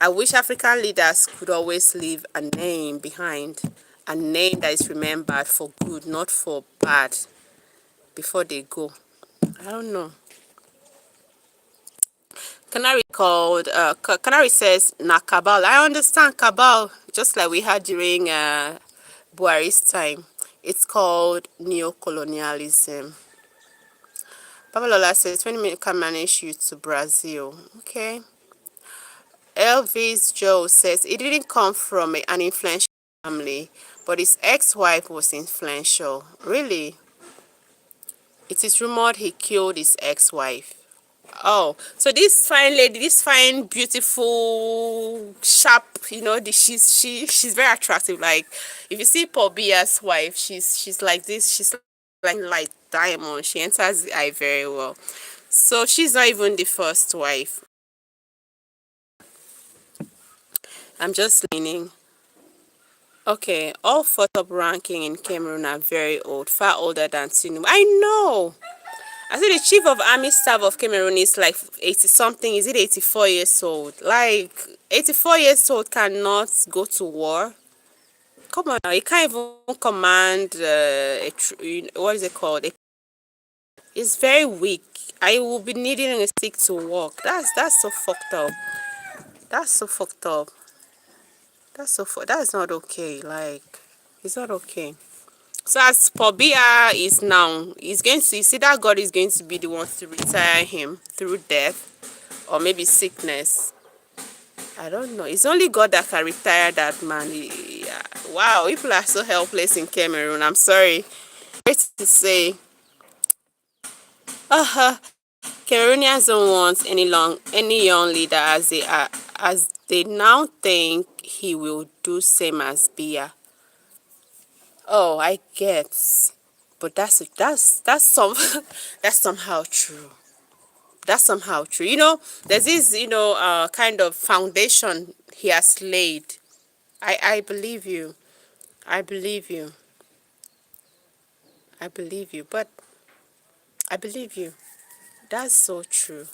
I wish African leaders could always leave a name behind, a name that is remembered for good, not for bad, before they go. I don't know. Canary says, na cabal. I understand cabal, just like we had during Buhari's time. It's called neocolonialism. Babalola says 20 minutes can manage you to Brazil. Okay. Elvis Joe says he didn't come from an influential family, but his ex-wife was influential. Really? It is rumored he killed his ex-wife. Oh, so this fine lady, this fine, beautiful, sharp, she's very attractive. Like, if you see Paul Biya's wife, she's like this. She's like diamond. She enters the eye very well. So she's not even the first wife. I'm just leaning. Okay, all four top ranking in Cameroon are very old, far older than Tinubu. I know. I see the chief of army staff of Cameroon is like 80 something. Is it 84 years old? Like 84 years old cannot go to war. Come on now, you can't even command what is it called? It's very weak. I will be needing a stick to walk. That's so fucked up. That's so fucked up. That's not okay. Like, it's not okay. So as Paul Biya is now, he's going to, you see that God is going to be the one to retire him through death or maybe sickness. I don't know. It's only God that can retire that man. Yeah. Wow, people are so helpless in Cameroon. I'm sorry. Great to say. Cameroonians don't want any young leader as they now think he will do same as Biya. Oh, I get, but that's some that's somehow true. That's somehow true. There's this kind of foundation he has laid. I believe you. I believe you. I believe you. But I believe you. That's so true.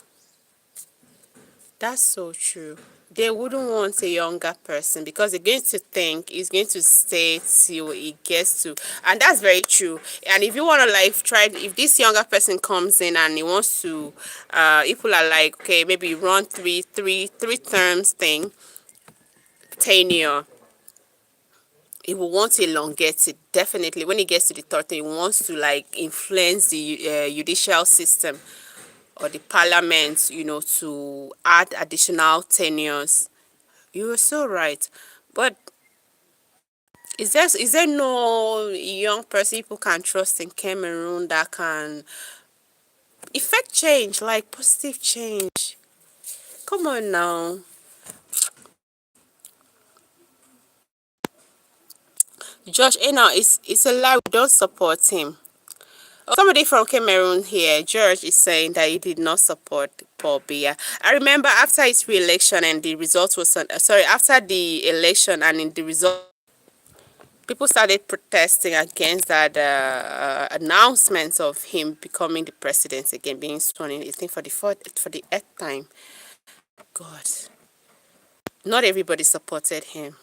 That's so true. They wouldn't want a younger person because they're going to think he's going to stay till he gets to, and that's very true. And if you want to like try, if this younger person comes in and he wants to, people are like, okay, maybe run three terms thing, tenure. He will want to elongate it. Definitely, when he gets to the third thing, he wants to like influence the judicial system or the parliament, to add additional tenures. You were so right. But is there no young person people can trust in Cameroon that can effect change, like positive change? Come on now. Josh Ena, it's a lie. We don't support him. Somebody from Cameroon here, George, is saying that he did not support Paul Biya. I remember after his re-election and the result was after the election and in the result, people started protesting against that announcement of him becoming the president again, being sworn in. I think for the eighth time. God, not everybody supported him.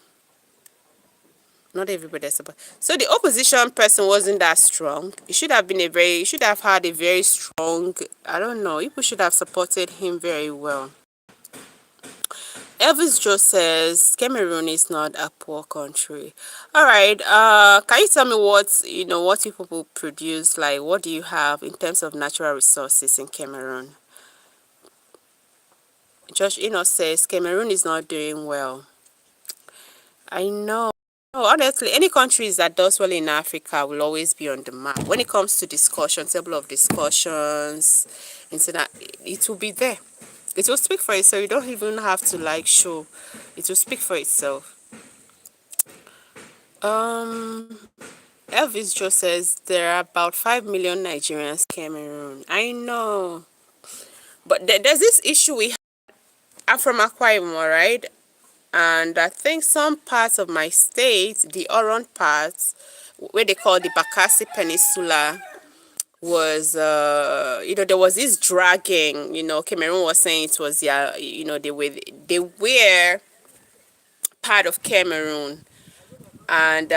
Not everybody support. So the opposition person wasn't that strong. He should have had a very strong. I don't know. People should have supported him very well. Elvis Joe says Cameroon is not a poor country. All right. Can you tell me what people produce? Like, what do you have in terms of natural resources in Cameroon? Josh says Cameroon is not doing well. I know. Oh, honestly, any countries that does well in Africa will always be on the map. When it comes to discussion, table of discussions, internet, it will be there. It will speak for itself. You don't even have to like show. It will speak for itself. Um, Elvis just says there are about 5 million Nigerians Cameroon. I know. But there's this issue I'm from Akwa Ibom, right? And I think some parts of my state, the Oron parts, where they call the Bakassi Peninsula, was there was this dragging. Cameroon was saying it was they were part of Cameroon, and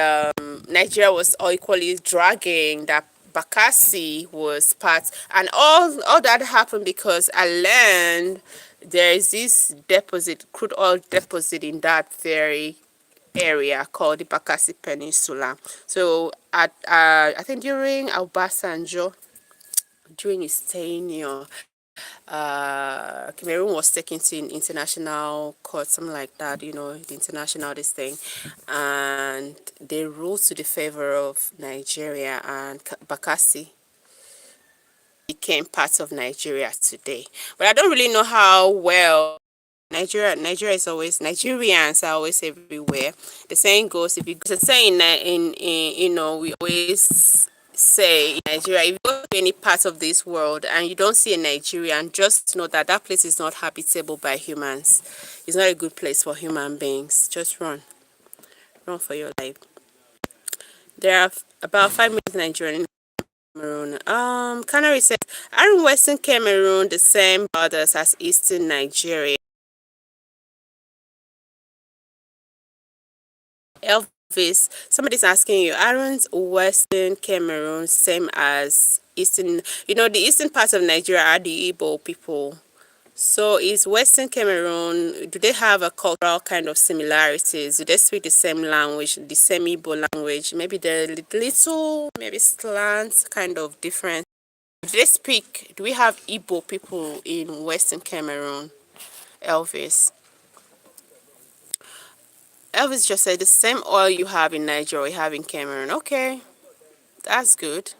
Nigeria was equally dragging that Bakassi was part, and all that happened because I learned there is this crude oil deposit in that very area called the Bakassi Peninsula. So I think during Obasanjo, during his tenure, Cameroon was taken to an international court, something like that, the international this thing, and they ruled to the favor of Nigeria, and Bakassi became part of Nigeria today. But I don't really know how well Nigeria is always, Nigerians are always everywhere. The saying goes, if you the saying we always say in Nigeria, if you go to any part of this world and you don't see a Nigerian, just know that that place is not habitable by humans. It's not a good place for human beings. Just run for your life. There are about 5 million Nigerians in Cameroon. Canary says, aren't Western Cameroon the same borders as Eastern Nigeria? Elvis, somebody's asking you, aren't Western Cameroon same as Eastern? The eastern part of Nigeria are the Igbo people. So is Western Cameroon, do they have a cultural kind of similarities? Do they speak the same language, the same Igbo language? Maybe they're little, maybe slant kind of different. Do we have Igbo people in Western Cameroon, Elvis? Elvis just said the same oil you have in Nigeria, we have in Cameroon. Okay, that's good.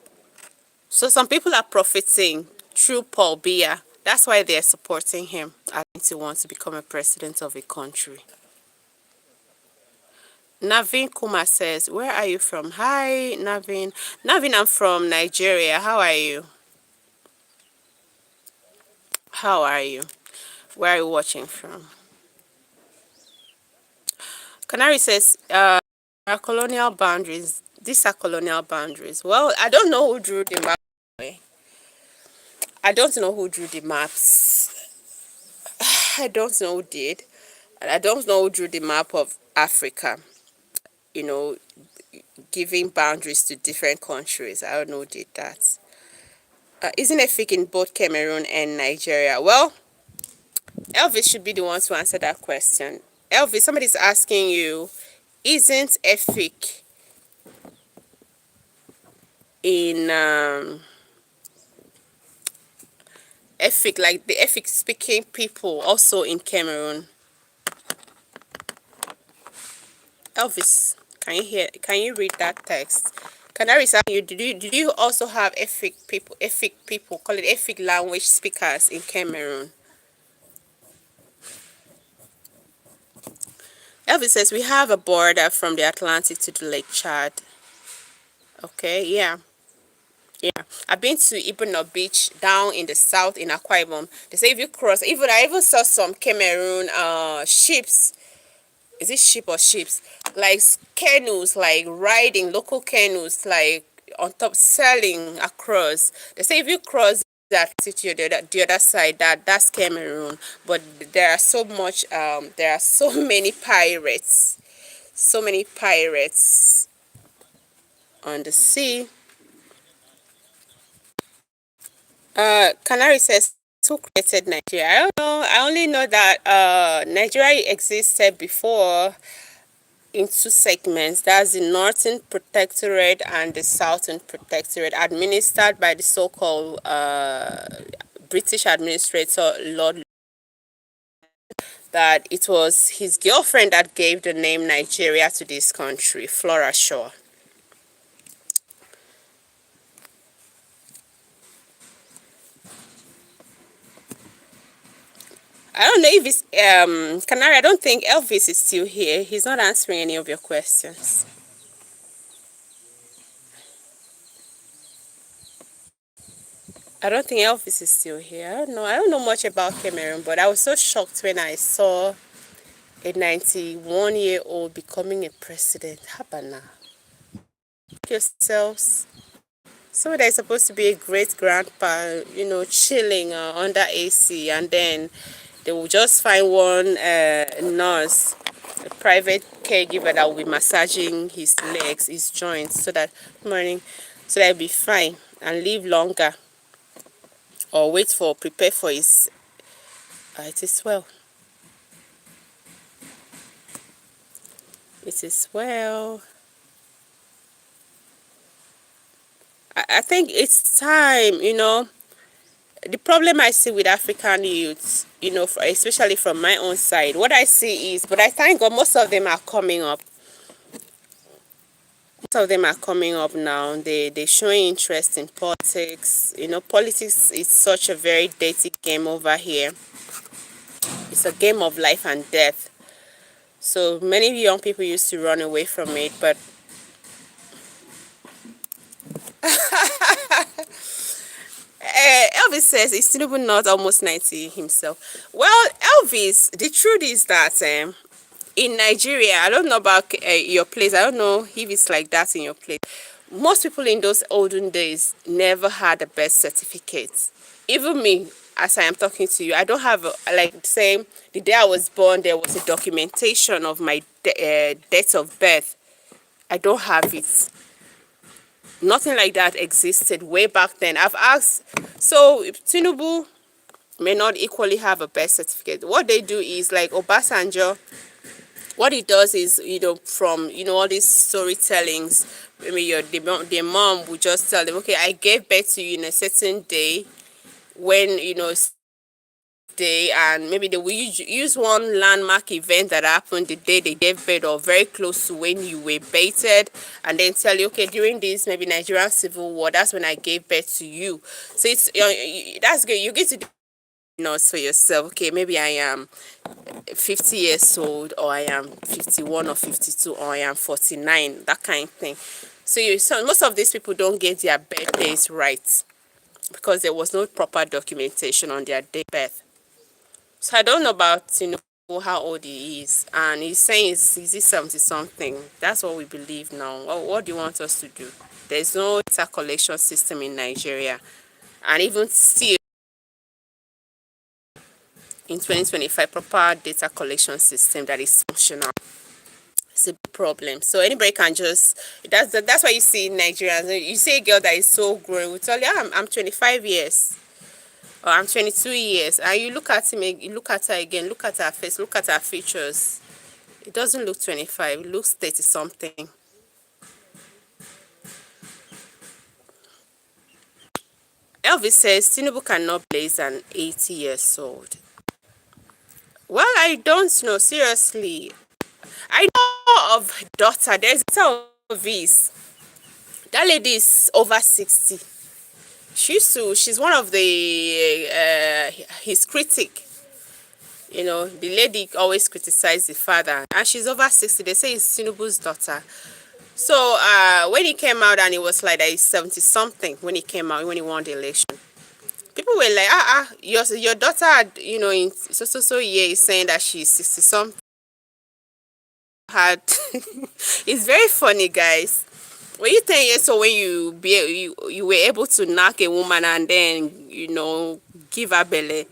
So some people are profiting through Paul Biya. That's why they're supporting him. I think he wants to become a president of a country. Navin Kuma says, where are you from? Hi, Navin. Navin, I'm from Nigeria. How are you? How are you? Where are you watching from? Canary says, our colonial boundaries. These are colonial boundaries. Well, I don't know who drew the map. I don't know who drew the maps. I don't know who did. And I don't know who drew the map of Africa. Giving boundaries to different countries. I don't know who did that. Isn't it fake in both Cameroon and Nigeria? Well, Elvis should be the one to answer that question. Elvis, somebody's asking you, isn't Efik in Efik, like the Efik speaking people, also in Cameroon? Elvis, can you read that text? Canary is asking you, did you also have Efik people, call it Efik language speakers in Cameroon? Elvis says, we have a border from the Atlantic to the Lake Chad. Okay, yeah. I've been to Ibano Beach down in the south in Akwa Ibom. They say if you cross, I even saw some Cameroon ships. Is it ship or ships? Like canoes, like riding local canoes, like on top sailing across. They say if you cross that city, the other side, that's Cameroon. But there are there are so many pirates, on the sea. Canary says who created Nigeria? I don't know. I only know that Nigeria existed before in two segments. That's the Northern Protectorate and the Southern Protectorate, administered by the so-called British administrator Lord. That it was his girlfriend that gave the name Nigeria to this country, Flora Shaw. I don't know if it's Canary. I don't think Elvis is still here. He's not answering any of your questions. I don't think Elvis is still here. I don't know. I don't know much about Cameroon, but I was so shocked when I saw a 91-year-old becoming a president. Habana. Yourselves. So there's supposed to be a great grandpa, chilling under AC, and then they will just find one nurse, a private caregiver that will be massaging his legs, his joints, so that morning, so that he'll be fine and live longer, or prepare for his. It is well. It is well. I think it's time, the problem I see with African youths, especially from my own side, what I see is, but I thank God most of them are coming up. Most of them are coming up now. They're showing interest in politics. Politics is such a very dirty game over here. It's a game of life and death. So many young people used to run away from it, but Elvis says he's still not almost 90 himself. Well, Elvis, the truth is that in Nigeria, I don't know about your place. I don't know if it's like that in your place. Most people in those olden days never had a birth certificate. Even me, as I am talking to you, I don't have say the day I was born, there was a documentation of my date of birth. I don't have it. Nothing like that existed way back then. I've asked, so Tinubu may not equally have a birth certificate. What they do is, like Obasanjo, what he does is, from all these storytellings, maybe the mom would just tell them, okay, I gave birth to you in a certain day, when day, and maybe they will use one landmark event that happened the day they gave birth, or very close to when you were baited, and then tell you, okay, during this maybe Nigerian Civil War, that's when I gave birth to you. So it's that's good. You get to for yourself. Okay, maybe I am 50 years old, or I am 51 or 52, or I am 49, that kind of thing. So most of these people don't get their birthdays right because there was no proper documentation on their day birth. So I don't know about how old he is, and he's saying is he 70 something. That's what we believe now. What do you want us to do? There's no data collection system in Nigeria, and even still in 2025, proper data collection system that is functional. It's a big problem. So anybody can just, that's why you see Nigerians. You see a girl that is so grown, we tell you, I'm 25 years. Or I'm 22 years, and you look at him, you look at her again, look at her face, look at her features. It doesn't look 25, it looks 30 something. Elvis says Tinubu cannot blaze an 80 years old. Well, I don't know, seriously. I know of daughter, there's a daughter of his. That lady is over 60. She's one of his critic. The lady always criticized the father, and she's over 60. They say it's Tinubu's daughter. So when he came out, and it was like that he's 70 something when he came out, when he won the election, people were like, your daughter, in so year is saying that she's 60 something. It's very funny, guys. When you 10 years old, when you were able to knock a woman and then give her belly,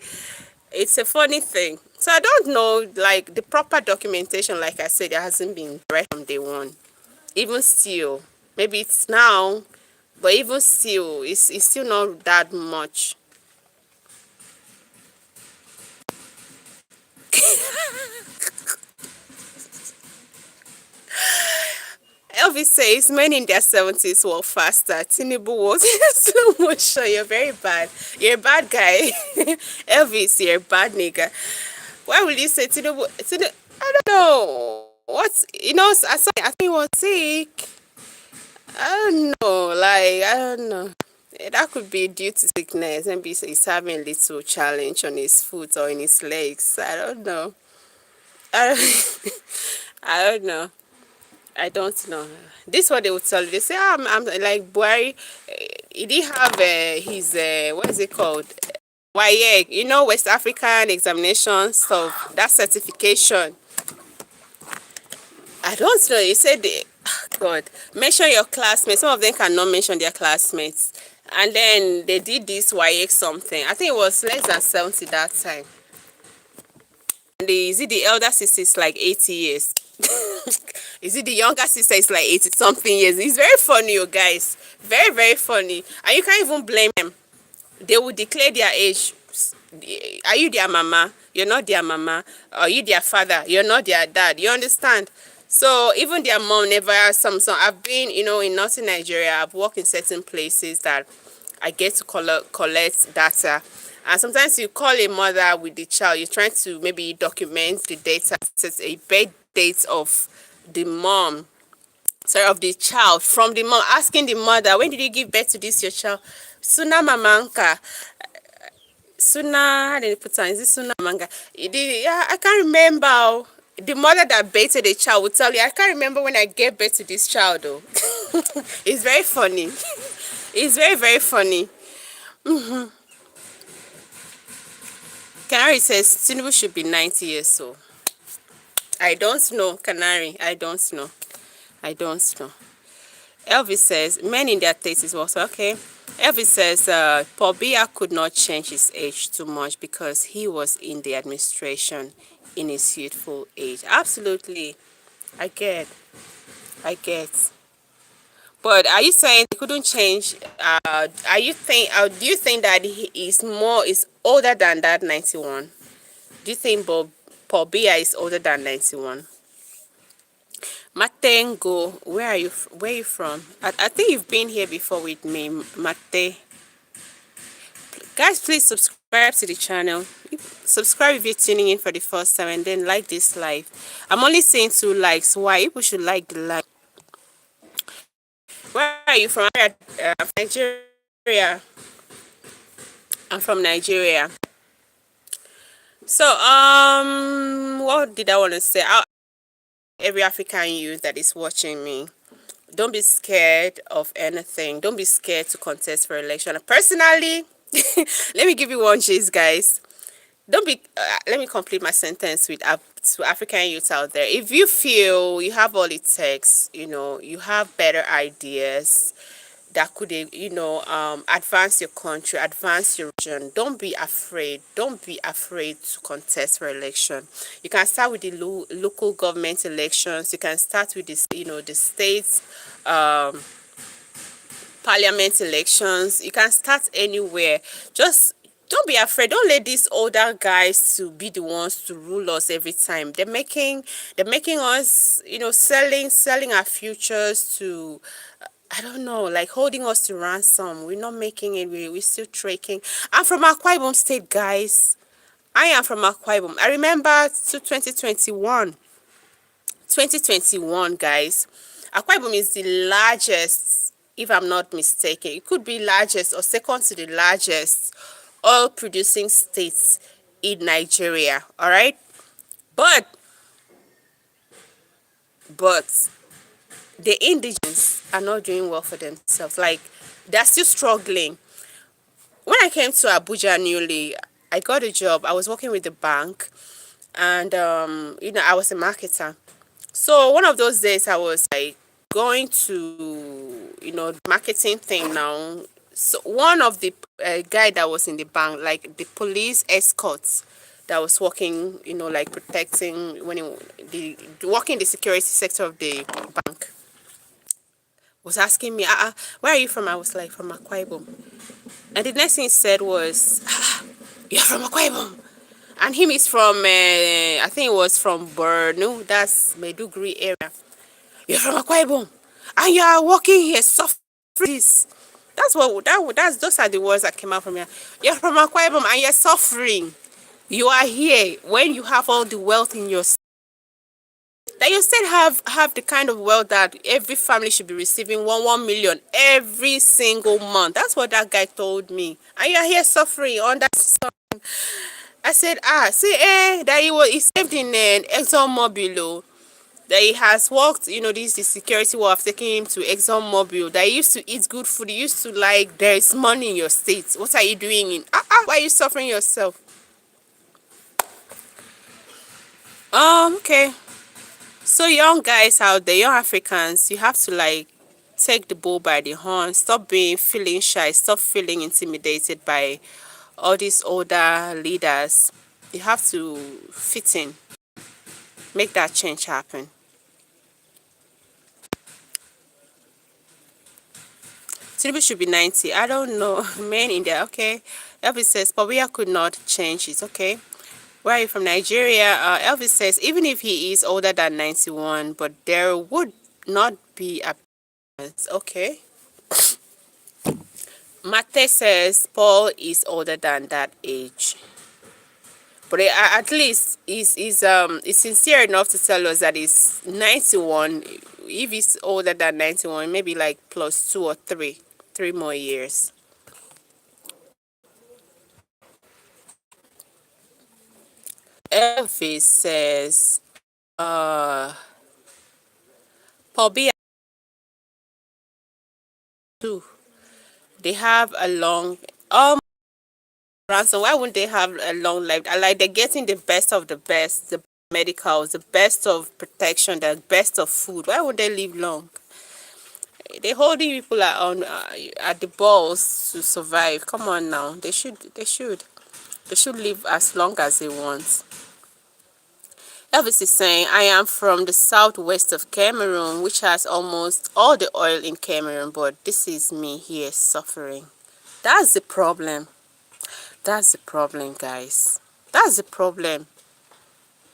it's a funny thing. So I don't know, like the proper documentation, like I said, it hasn't been right from day one. Even still, maybe it's now, but even still, it's still not that much. Elvis says men in their 70s walk faster. Tinubu walks in slow motion. You're very bad. You're a bad guy. Elvis, you're a bad nigga. Why will you say Tinubu? I don't know. What, I think he was sick. I don't know. Like, I don't know. That could be due to sickness. Maybe he's having a little challenge on his foot or in his legs. I don't know. I don't, I don't know. I don't know. This is what they would tell you. They say, I'm like, boy, he didn't have his, what is it called? WAEC, West African examination stuff, that certification. I don't know. You said, God, mention your classmates. Some of them cannot mention their classmates. And then they did this WAEC something. I think it was less than 70 that time. And the elder sister is like 80 years. Is it the younger sister is like 80 something years? It's very funny, you guys. Very, very funny. And you can't even blame them. They will declare their age. Are you their mama? You're not their mama. Are you their father? You're not their dad. You understand? So even their mom never has some. So I've been, in northern Nigeria. I've worked in certain places that I get to collect data. And sometimes you call a mother with the child. You're trying to maybe document the data. It's a birth date of the mom. Sorry, of the child, from the mom, asking the mother, when did you give birth to this your child? Suna mamanka. Suna, how did they put on? Is it Suna manga? Yeah, I can't remember. The mother that birthed the child would tell you, I can't remember when I gave birth to this child though. It's very funny. It's very, very funny. Canary says Tinubu should be 90 years old. I don't know, Canary. I don't know. Elvis says men in their 30s also okay. Elvis says Paul Biya could not change his age too much because he was in the administration in his youthful age. Absolutely. I get. But are you saying he couldn't change? Do you think that he is older than that 91? Do you think Paul Biya is older than 91? Matengo, where are you from? I think you've been here before with me, Mate. Guys, please subscribe to the channel. Subscribe if you're tuning in for the first time, and then like this live. I'm only saying 2 likes. Why? People should like the like. Where are you from? Nigeria. I'm from Nigeria. So, what did I want to say? Every African youth that is watching me, don't be scared of anything. Don't be scared to contest for election. Personally, let me give you one gist, guys. Don't be let me complete my sentence with to African youths out there. If you feel you have all it takes, you have better ideas that could advance your country, advance your region, don't be afraid. Don't be afraid to contest for election. You can start with the local government elections. You can start with this, the states parliament elections. You can start anywhere. Just don't be afraid. Don't let these older guys to be the ones to rule us every time. They're making us, selling our futures to, I don't know, like holding us to ransom. We're not making it. We're still tracking. I'm from Akwa Ibom State, guys. I am from Akwa Ibom. I remember 2021. 2021, guys. Akwa Ibom is the largest, if I'm not mistaken. It could be largest or second to the largest oil producing states in Nigeria. All right. But the indigenous are not doing well for themselves. Like, they're still struggling. When I came to Abuja newly, I got a job. I was working with the bank, and I was a marketer. So one of those days I was like going to marketing thing now. So one of the guy that was in the bank, like the police escorts that was working, like protecting working the security sector of the bank, was asking me, where are you from? I was like, from Akwa Ibom. And the next thing he said was, you're from Akwa Ibom. And him is from, I think it was from Borno, that's Maiduguri area. You're from Akwa Ibom. and you are working here suffering this. That's those are the words that came out from here. You're from Akwa Ibom and you're suffering. You are here when you have all the wealth in your that you still have the kind of wealth that every family should be receiving 1 million every single month. That's what that guy told me. And you're here suffering under sun. I said, see, that he saved in ExxonMobil, oh, that he has worked, this the security will have taken him to ExxonMobil, that he used to eat good food, he used to like, there is money in your state. What are you doing in, why are you suffering yourself? Okay. So young guys out there, young Africans, you have to like take the bull by the horn. Stop feeling shy. Stop feeling intimidated by all these older leaders. You have to fit in. Make that change happen. Tinubu should be 90. I don't know. Men in there, okay. Elvis says, Pobia could not change it, okay. Where are you from? Nigeria? Elvis says, even if he is older than 91, but there would not be a difference. Okay. Mate says, Paul is older than that age. But at least is sincere enough to tell us that he's 91. If he's older than 91, maybe like plus 2 or 3 more years. Elvis says, Paul Biya too. They have a long ransom. Why wouldn't they have a long life? Like they're getting the best of the best, the medicals, the best of protection, the best of food. Why would they live long? They holding people at the balls to survive. Come on now. They should live as long as they want. Elvis is saying, I am from the southwest of Cameroon, which has almost all the oil in Cameroon, but this is me here suffering. That's the problem. That's the problem, guys. That's the problem.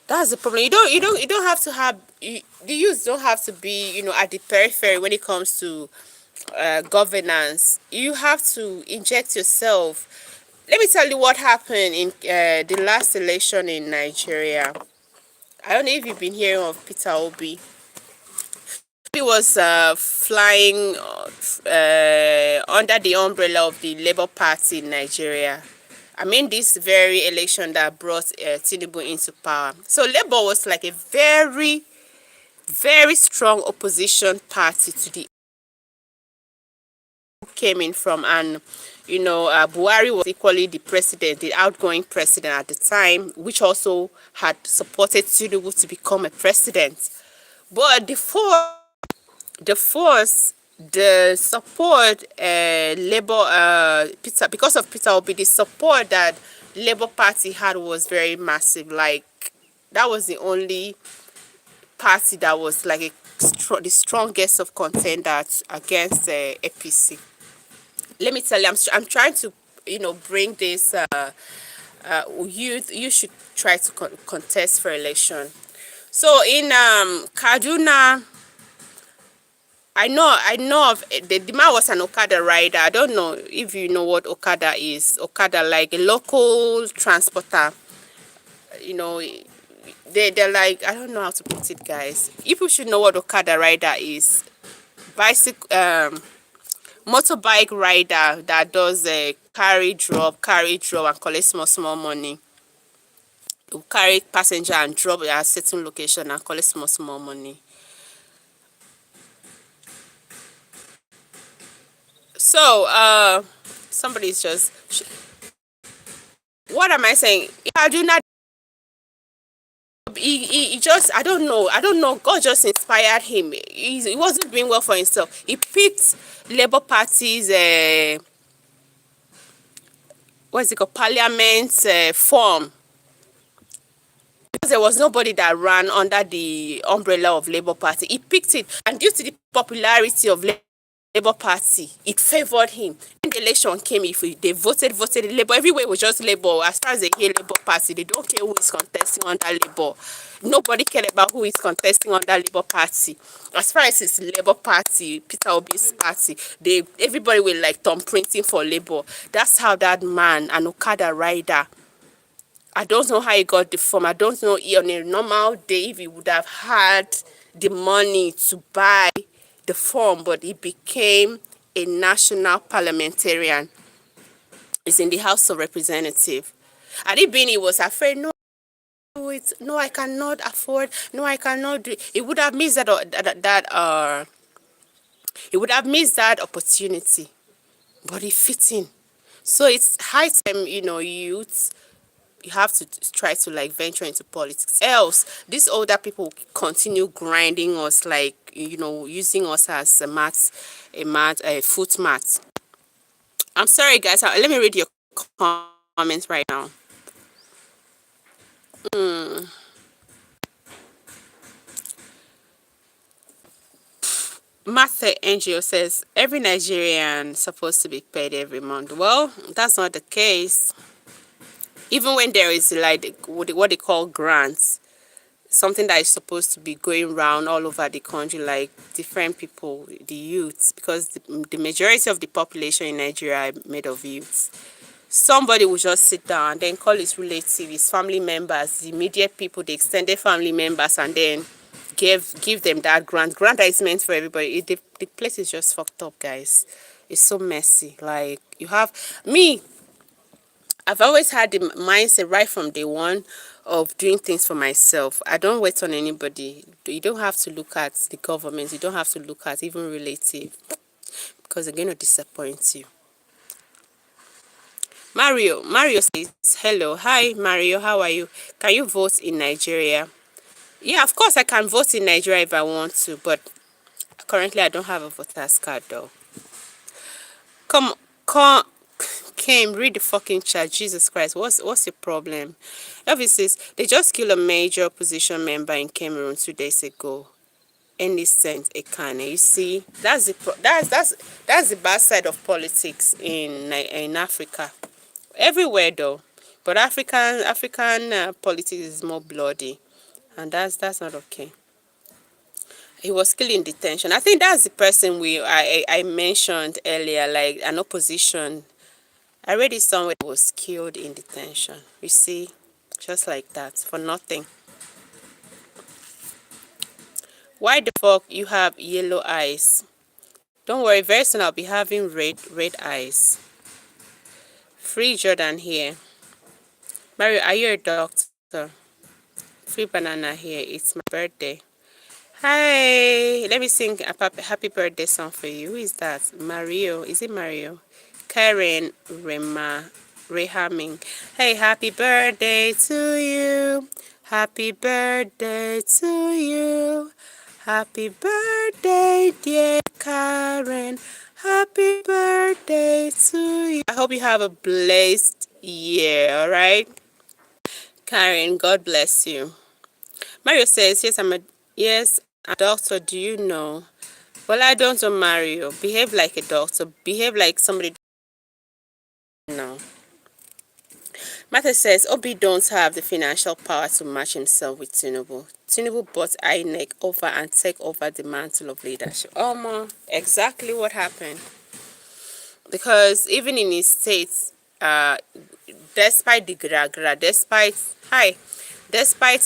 That's the problem. You don't have to have the youth don't have to be at the periphery when it comes to governance. You have to inject yourself. Let me tell you what happened in the last election in Nigeria. I don't know if you've been hearing of Peter Obi. He was flying under the umbrella of the Labour Party in Nigeria. I mean, this very election that brought Tinubu into power. So Labour was like a very, very strong opposition party to the came in from, and Buhari was equally the president, the outgoing president at the time, which also had supported Tinubu to become a president. But the support Labour Peter, because of Peter Obi, the support that Labour Party had was very massive. Like that was the only party that was like the strongest of contenders against APC. Let me tell you, I'm trying to bring this youth. You should try to contest for election. So in Kaduna, I know of the man was an Okada rider. I don't know if you know what Okada is. Okada, like a local transporter. They're like, I don't know how to put it, guys. People should know what Okada rider is. Bicycle motorbike rider that does carry drop and collect small money. You carry passenger and drop at a certain location and collect small money. So somebody's just, what am I saying? I do not. He just, I don't know, God just inspired him. He wasn't doing well for himself. He picked Labour Party's what's it called, parliament form, because there was nobody that ran under the umbrella of Labour Party. He picked it, and due to the popularity of Labour Labour Party, it favored him. When the election came, if they voted Labour, everywhere was just Labour. As far as they hear Labour Party, they don't care who is contesting under Labour. Nobody cared about who is contesting under Labour Party. As far as it's Labour Party, Peter Obi's party, everybody will like thumb printing for Labour. That's how that man, an Okada rider, I don't know how he got the form. I don't know on a normal day if he would have had the money to buy the form, but he became a national parliamentarian. He's in the House of Representatives. Had he been, he was afraid, no, no, I cannot afford, no, I cannot do it. He would have missed he would have missed that opportunity, but he fit in. So it's high time, youth, you have to try to like venture into politics, else these older people will continue grinding us, like using us as a foot mat. I'm sorry guys, let me read your comments right now. Martha Angel says every Nigerian supposed to be paid every month. Well, that's not the case. Even when there is like what they call grants, something that is supposed to be going around all over the country, like different people, the youths, because the majority of the population in Nigeria are made of youths. Somebody will just sit down and then call his relatives, his family members, the immediate people, the extended family members, and then give them that grant that is meant for everybody. The place is just fucked up, guys. It's so messy. Like, you have me, I've always had the mindset right from day one of doing things for myself. I don't wait on anybody. You don't have to look at the government. You don't have to look at even relative, because they're going to disappoint you. Mario says, hello. Hi, Mario. How are you? Can you vote in Nigeria? Yeah, of course I can vote in Nigeria if I want to, but currently I don't have a voter's card though. Come, Kim, read the fucking chat. Jesus Christ, what's the problem? Elvis says they just killed a major opposition member in Cameroon 2 days ago. Innocent Ekane. You see, that's the bad side of politics in Africa. Everywhere though, but African politics is more bloody, and that's not okay. He was still in detention. I think that's the person I mentioned earlier, like an opposition. I read it somewhere, was killed in detention. You see, just like that, for nothing. Why the fuck you have yellow eyes? Don't worry, very soon I'll be having red eyes. Free Jordan here. Mario, are you a doctor? Free banana here. It's my birthday. Hi, let me sing a happy birthday song for you. Who is that? Mario. Is it Mario? Karen Rehaming. Hey, happy birthday to you. Happy birthday to you. Happy birthday, dear Karen. Happy birthday to you. I hope you have a blessed year, all right? Karen, God bless you. Mario says, yes, a doctor, do you know? Well, I don't know, Mario. Behave like a doctor. Behave like somebody. No. Martha says, Obi don't have the financial power to match himself with Tinubu. Tinubu bought INEC over and take over the mantle of leadership. Exactly what happened. Because even in his states, despite the gra-gra, despite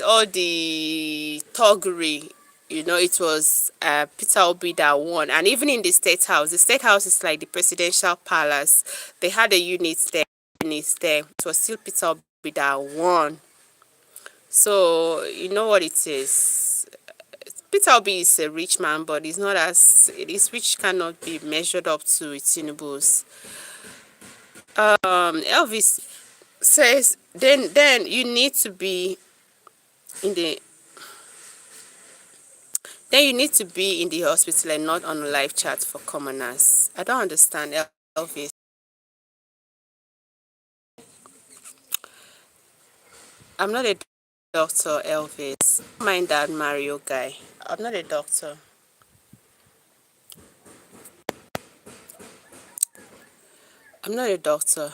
all the thuggery, it was Peter Obi that won. And even in the State House is like the presidential palace. They had a unit there. It was still Peter Obi that won. So you know what it is. Peter Obi is a rich man, but he's not as his rich cannot be measured up to Tinubu's. Elvis says then you need to be in the hospital and not on a live chat for commoners. I don't understand, Elvis. I'm not a doctor, Elvis. Don't mind that Mario guy. I'm not a doctor. I'm not a doctor.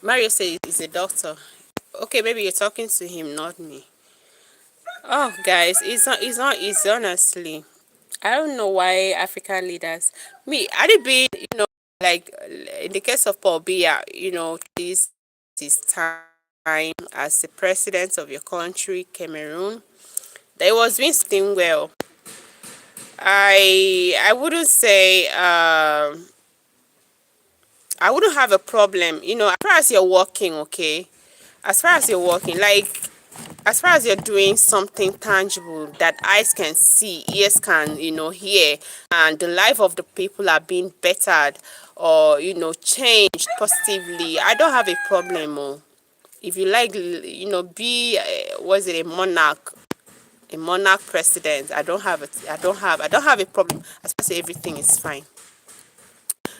Mario says he's a doctor. Okay, maybe you're talking to him, not me. Oh, guys, it's not easy, honestly. I don't know why African leaders, me, had it been, like in the case of Paul Biya, this time as the president of your country, Cameroon, that he was doing something well. I wouldn't say I wouldn't have a problem, as far as you're working, okay? As far as you're working, like as far as you're doing something tangible that eyes can see, ears can, hear, and the life of the people are being bettered or, changed positively, I don't have a problem. Oh. If you like, be, was it a monarch president, I don't have a problem as far as everything is fine.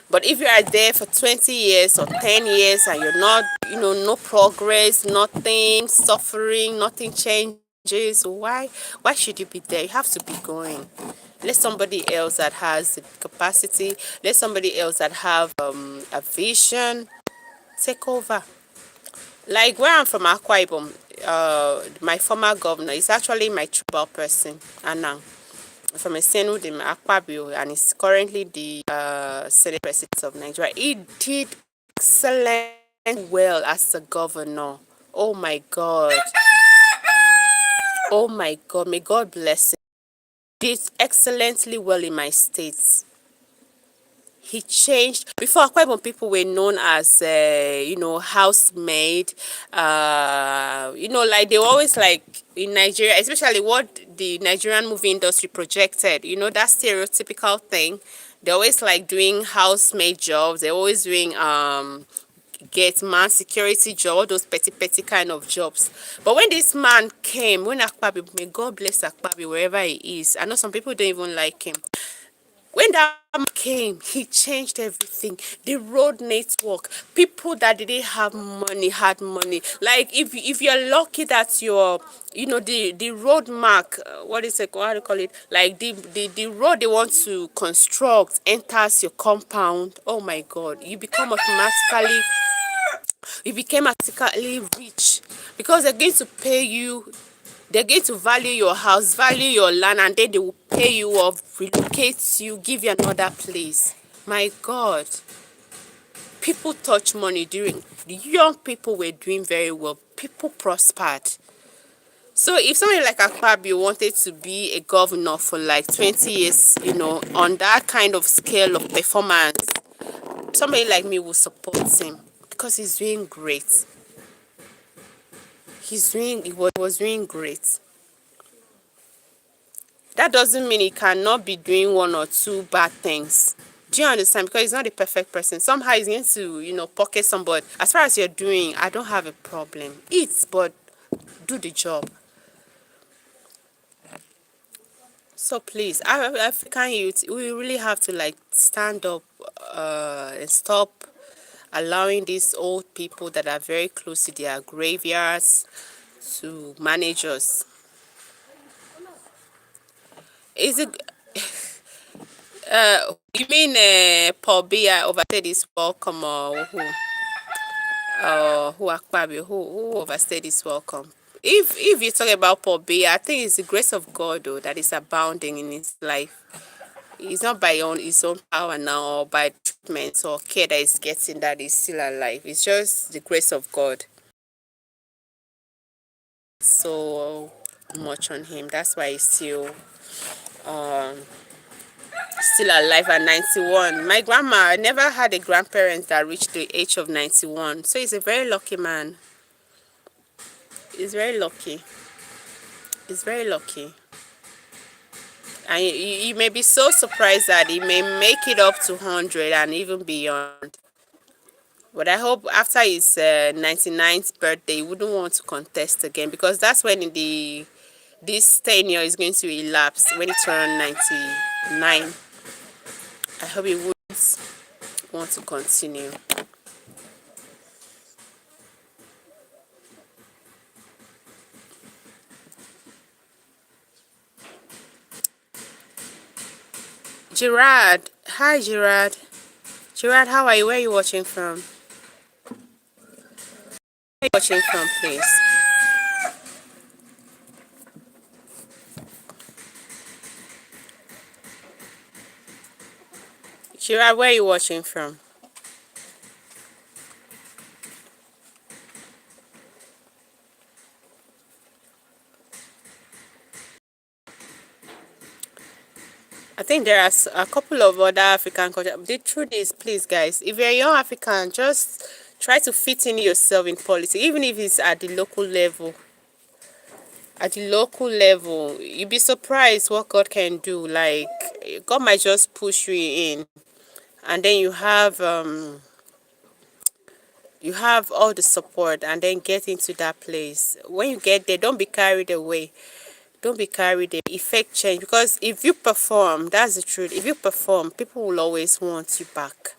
But if you are there for 20 years or 10 years and you're not, no progress, nothing, suffering, nothing changes, why should you be there? You have to be going. Let somebody else that has the capacity, let somebody else that have a vision take over. Like where I'm from, Akwa Ibom, my former governor is actually my tribal person, Anang, from Esenu de Akpabio, and is currently the Senate President of Nigeria. He did excellent well as a governor. Oh my God. Oh my God. May God bless him. Did excellently well in my state. He changed. Before, Akwa Ibom people were known as, housemaid. Like they were always like in Nigeria, especially what the Nigerian movie industry projected. That stereotypical thing. They're always like doing housemaid jobs. They're always doing gate man, security job, all those petty kind of jobs. But when this man came, when Akpabi, may God bless Akpabi wherever he is. I know some people don't even like him. When that man came, he changed everything. The road network, people that didn't have money had money. Like if you're lucky that you're, the road mark, what is it? What do you call it? Like the road they want to construct enters your compound. Oh my God, you became automatically rich because they're going to pay you. They're going to value your house, value your land, and then they will pay you off, relocate you, give you another place. My God. People touch money during, the young people were doing very well. People prospered. So if somebody like Akpabio wanted to be a governor for like 20 years, on that kind of scale of performance, somebody like me will support him because he's doing great. He was doing great. That doesn't mean he cannot be doing one or two bad things. Do you understand? Because he's not a perfect person. Somehow he's going to, pocket somebody. As far as you're doing, I don't have a problem. Eat, but do the job. So please, African youth, we really have to like stand up and stop allowing these old people that are very close to their graveyards to manage us. Is it? You mean Paul Biya overstayed his welcome, or who? Who Akpabio? Who overstayed his welcome? If you talk about Paul Biya, I think it's the grace of God though that is abounding in his life. It's not by his own power now or by treatment or care that he's getting that he's still alive. It's just the grace of God. So much on him. That's why he's um still alive at 91. My grandma never had a grandparent that reached the age of 91. So he's a very lucky man. He's very lucky. He's very lucky. And you may be so surprised that he may make it up to 100 and even beyond. But I hope after his 99th birthday, he wouldn't want to contest again because that's when this tenure is going to elapse when he turns 99. I hope he wouldn't want to continue. Gerard. Hi, Gerard. Gerard, how are you? Where are you watching from? Where are you watching from, please? Gerard, where are you watching from? I think there are a couple of other African cultures. The truth is, please, guys, if you're a young African, just try to fit in yourself in politics, even if it's at the local level. At the local level, you'd be surprised what God can do. Like, God might just push you in, and then you have all the support, and then get into that place. When you get there, don't be carried away. Don't be carried away. Effect change, because if you perform, that's the truth. If you perform, people will always want you back.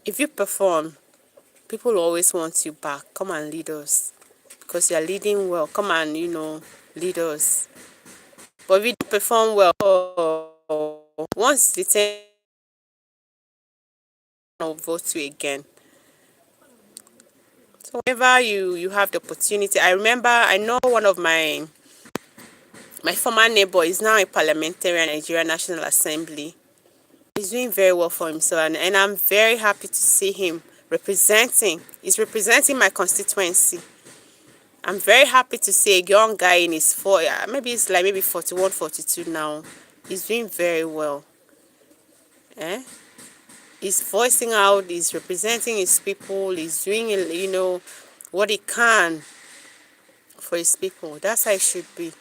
If you perform, people will always want you back. Come and lead us, because you are leading well. Come and lead us. But if you don't perform well, once the ten will vote you again. So whenever you have the opportunity, I know one of my former neighbor is now a parliamentarian in Nigeria National Assembly. He's doing very well for himself, and I'm very happy to see him representing. He's representing my constituency. I'm very happy to see a young guy in his maybe it's like maybe 41, 42 now. He's doing very well. Eh? He's voicing out, he's representing his people, he's doing, what he can for his people. That's how it should be.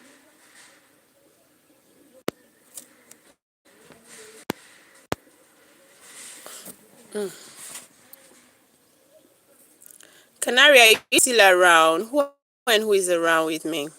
Canary, are you still around? Who is around with me?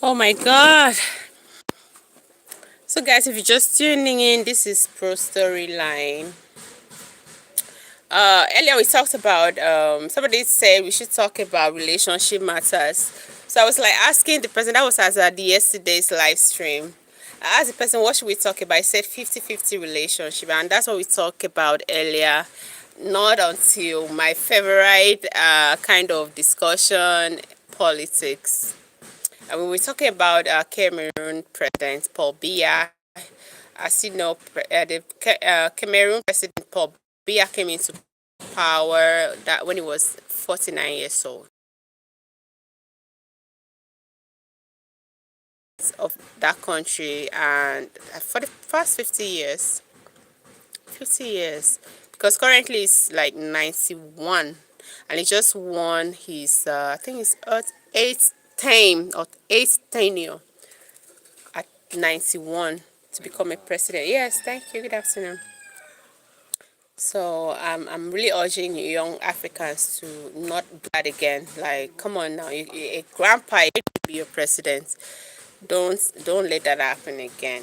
Oh my God. So guys, if you're just tuning in, this is Pro Storyline. Earlier we talked about, somebody said we should talk about relationship matters. So I was like asking the person, that was as at the yesterday's live stream. I asked the person, what should we talk about? I said 50-50 relationship, and that's what we talked about earlier. Not until my favorite kind of discussion, politics. And we were talking about Cameroon President Paul Biya. As you know, the Cameroon President Paul Biya came into power that when he was 49 years old. Of that country, and for the past 50 years, because currently it's like 91, and he just won his I think it's eighth tenure at 91 to become a president. Yes, thank you. Good afternoon. So I'm really urging you young Africans to not do that again. Like, come on now, a grandpa you be your president. Don't let that happen again.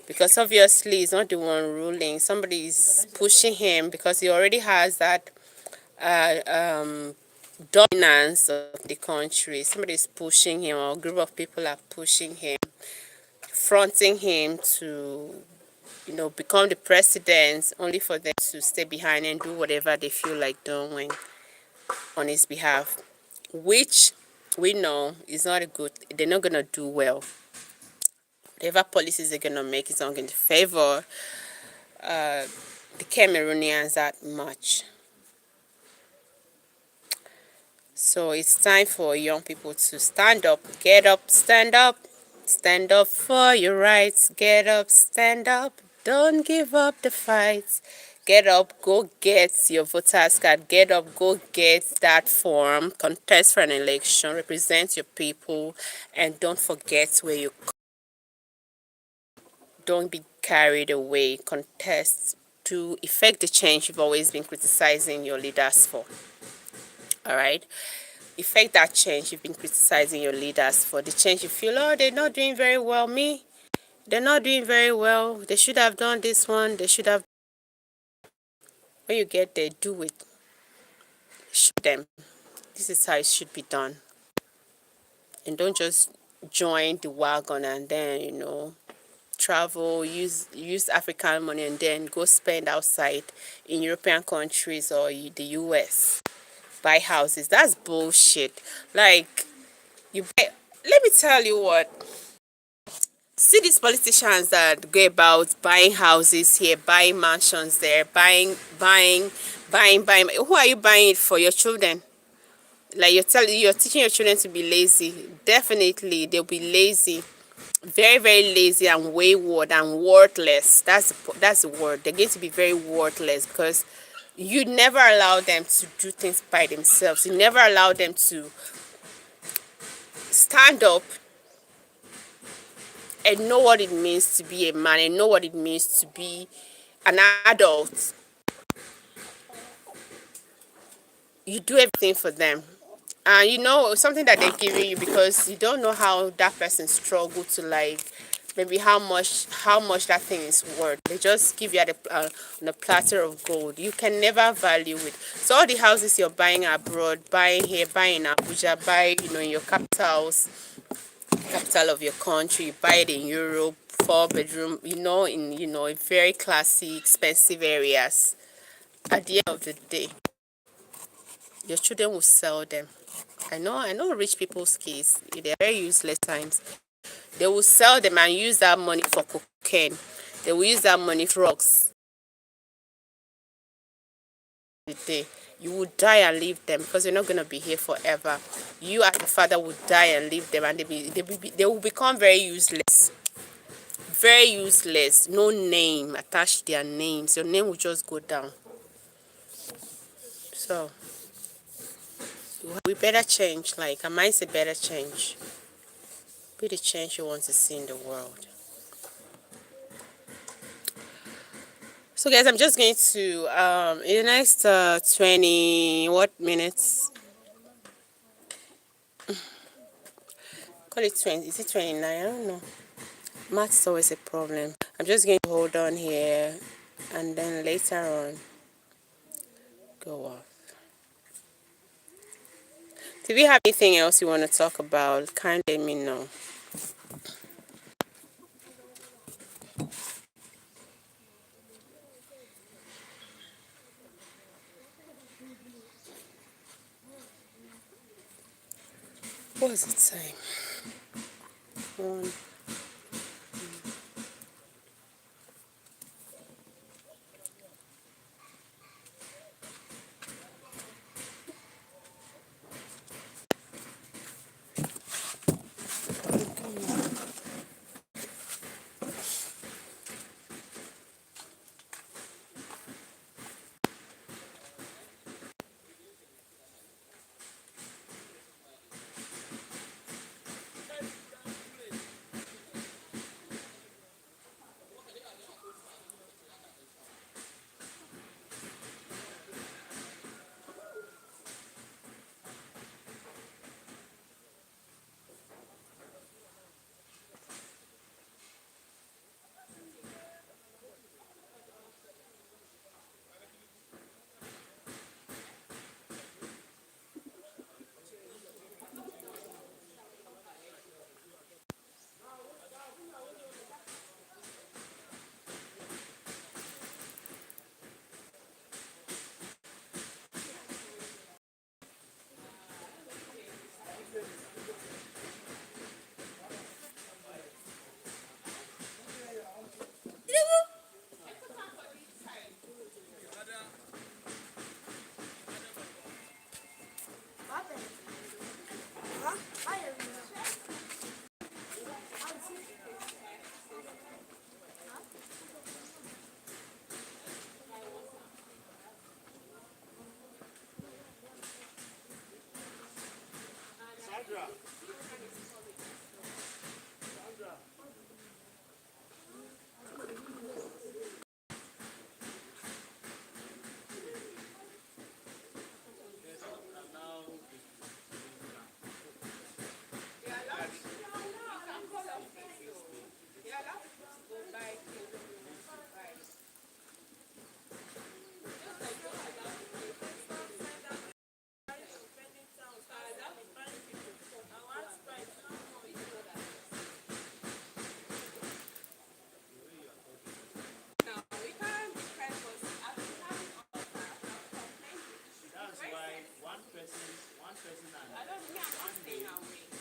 Because obviously he's not the one ruling. Somebody is pushing him because he already has that uh, um, dominance of the country. Somebody is pushing him, or a group of people are pushing him, fronting him to become the president, only for them to stay behind and do whatever they feel like doing on his behalf, which we know is not a good. They're not gonna do well. Whatever policies they're gonna make is not going to favor the Cameroonians that much. So it's time for young people to stand up, get up, stand up for your rights, get up, stand up, don't give up the fight. Get up, go get your voter's card, get up, go get that form, contest for an election, represent your people, and don't forget where you come. Don't be carried away, contest to effect the change you've always been criticizing your leaders for. All right. effect that change. You've been criticizing your leaders for the change. You feel, oh, they're not doing very well. They're not doing very well. They should have done this one. They should have. When you get there, do it. Show them this is how it should be done. And don't just join the wagon and then, travel, use African money and then go spend outside in European countries or the US. Buy houses. That's bullshit. Like, you buy, let me tell you what. See these politicians that go about buying houses here, buying mansions there, buying. Who are you buying it for? Your children? Like you're teaching your children to be lazy. Definitely, they'll be lazy, very very lazy and wayward and worthless. That's the word. They're going to be very worthless because you never allow them to do things by themselves. You never allow them to stand up and know what it means to be a man and know what it means to be an adult. You do everything for them. And something that they're giving you because you don't know how that person struggled to, like, maybe how much that thing is worth. They just give you on a platter of gold. You can never value it. So all the houses you're buying abroad, buying here, buying in Abuja, buy in your capital of your country, you buy it in Europe, 4 bedroom, in very classy, expensive areas. At the end of the day, your children will sell them. I know rich people's kids, they're very useless times. They will sell them and use that money for cocaine. They will use that money for drugs. The day you will die and leave them because you're not going to be here forever. You as the father will die and leave them, and they will become very useless. Very useless. No name attached to their names. Your name will just go down. So we better change. Like, a mindset better change. Be the change you want to see in the world. So guys, I'm just going to in the next 20 minutes, call it 20, is it 29? I don't know. Math is always a problem. I'm just going to hold on here and then later on go off. Do we have anything else you want to talk about? Kindly let me know. What's the time? One. I don't think I'm not staying away.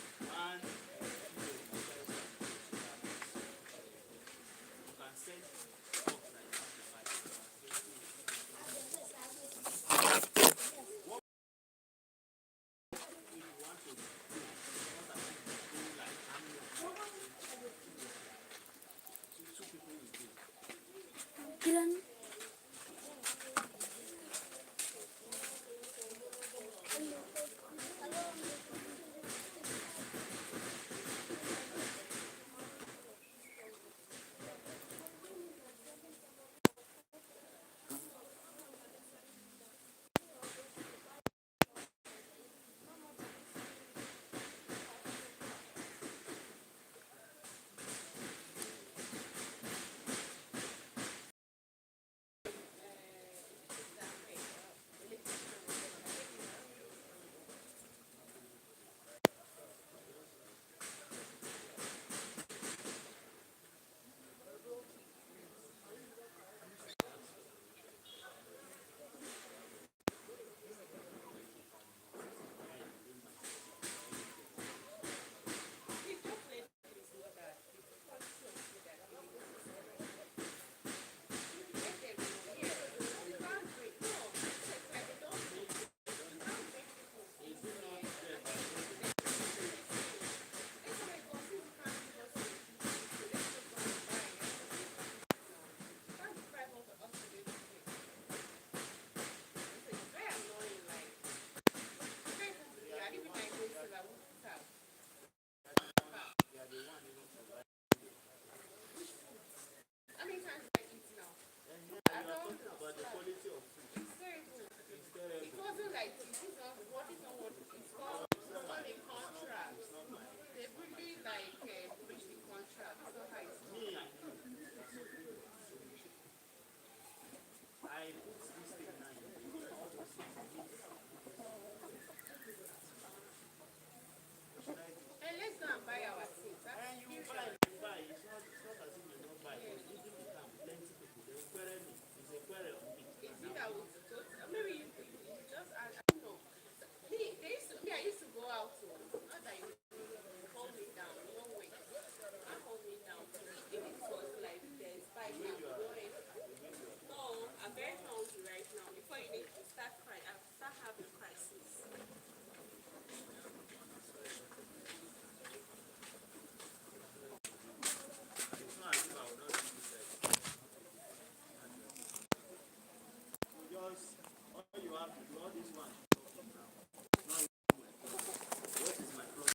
Just all you have to do all this one.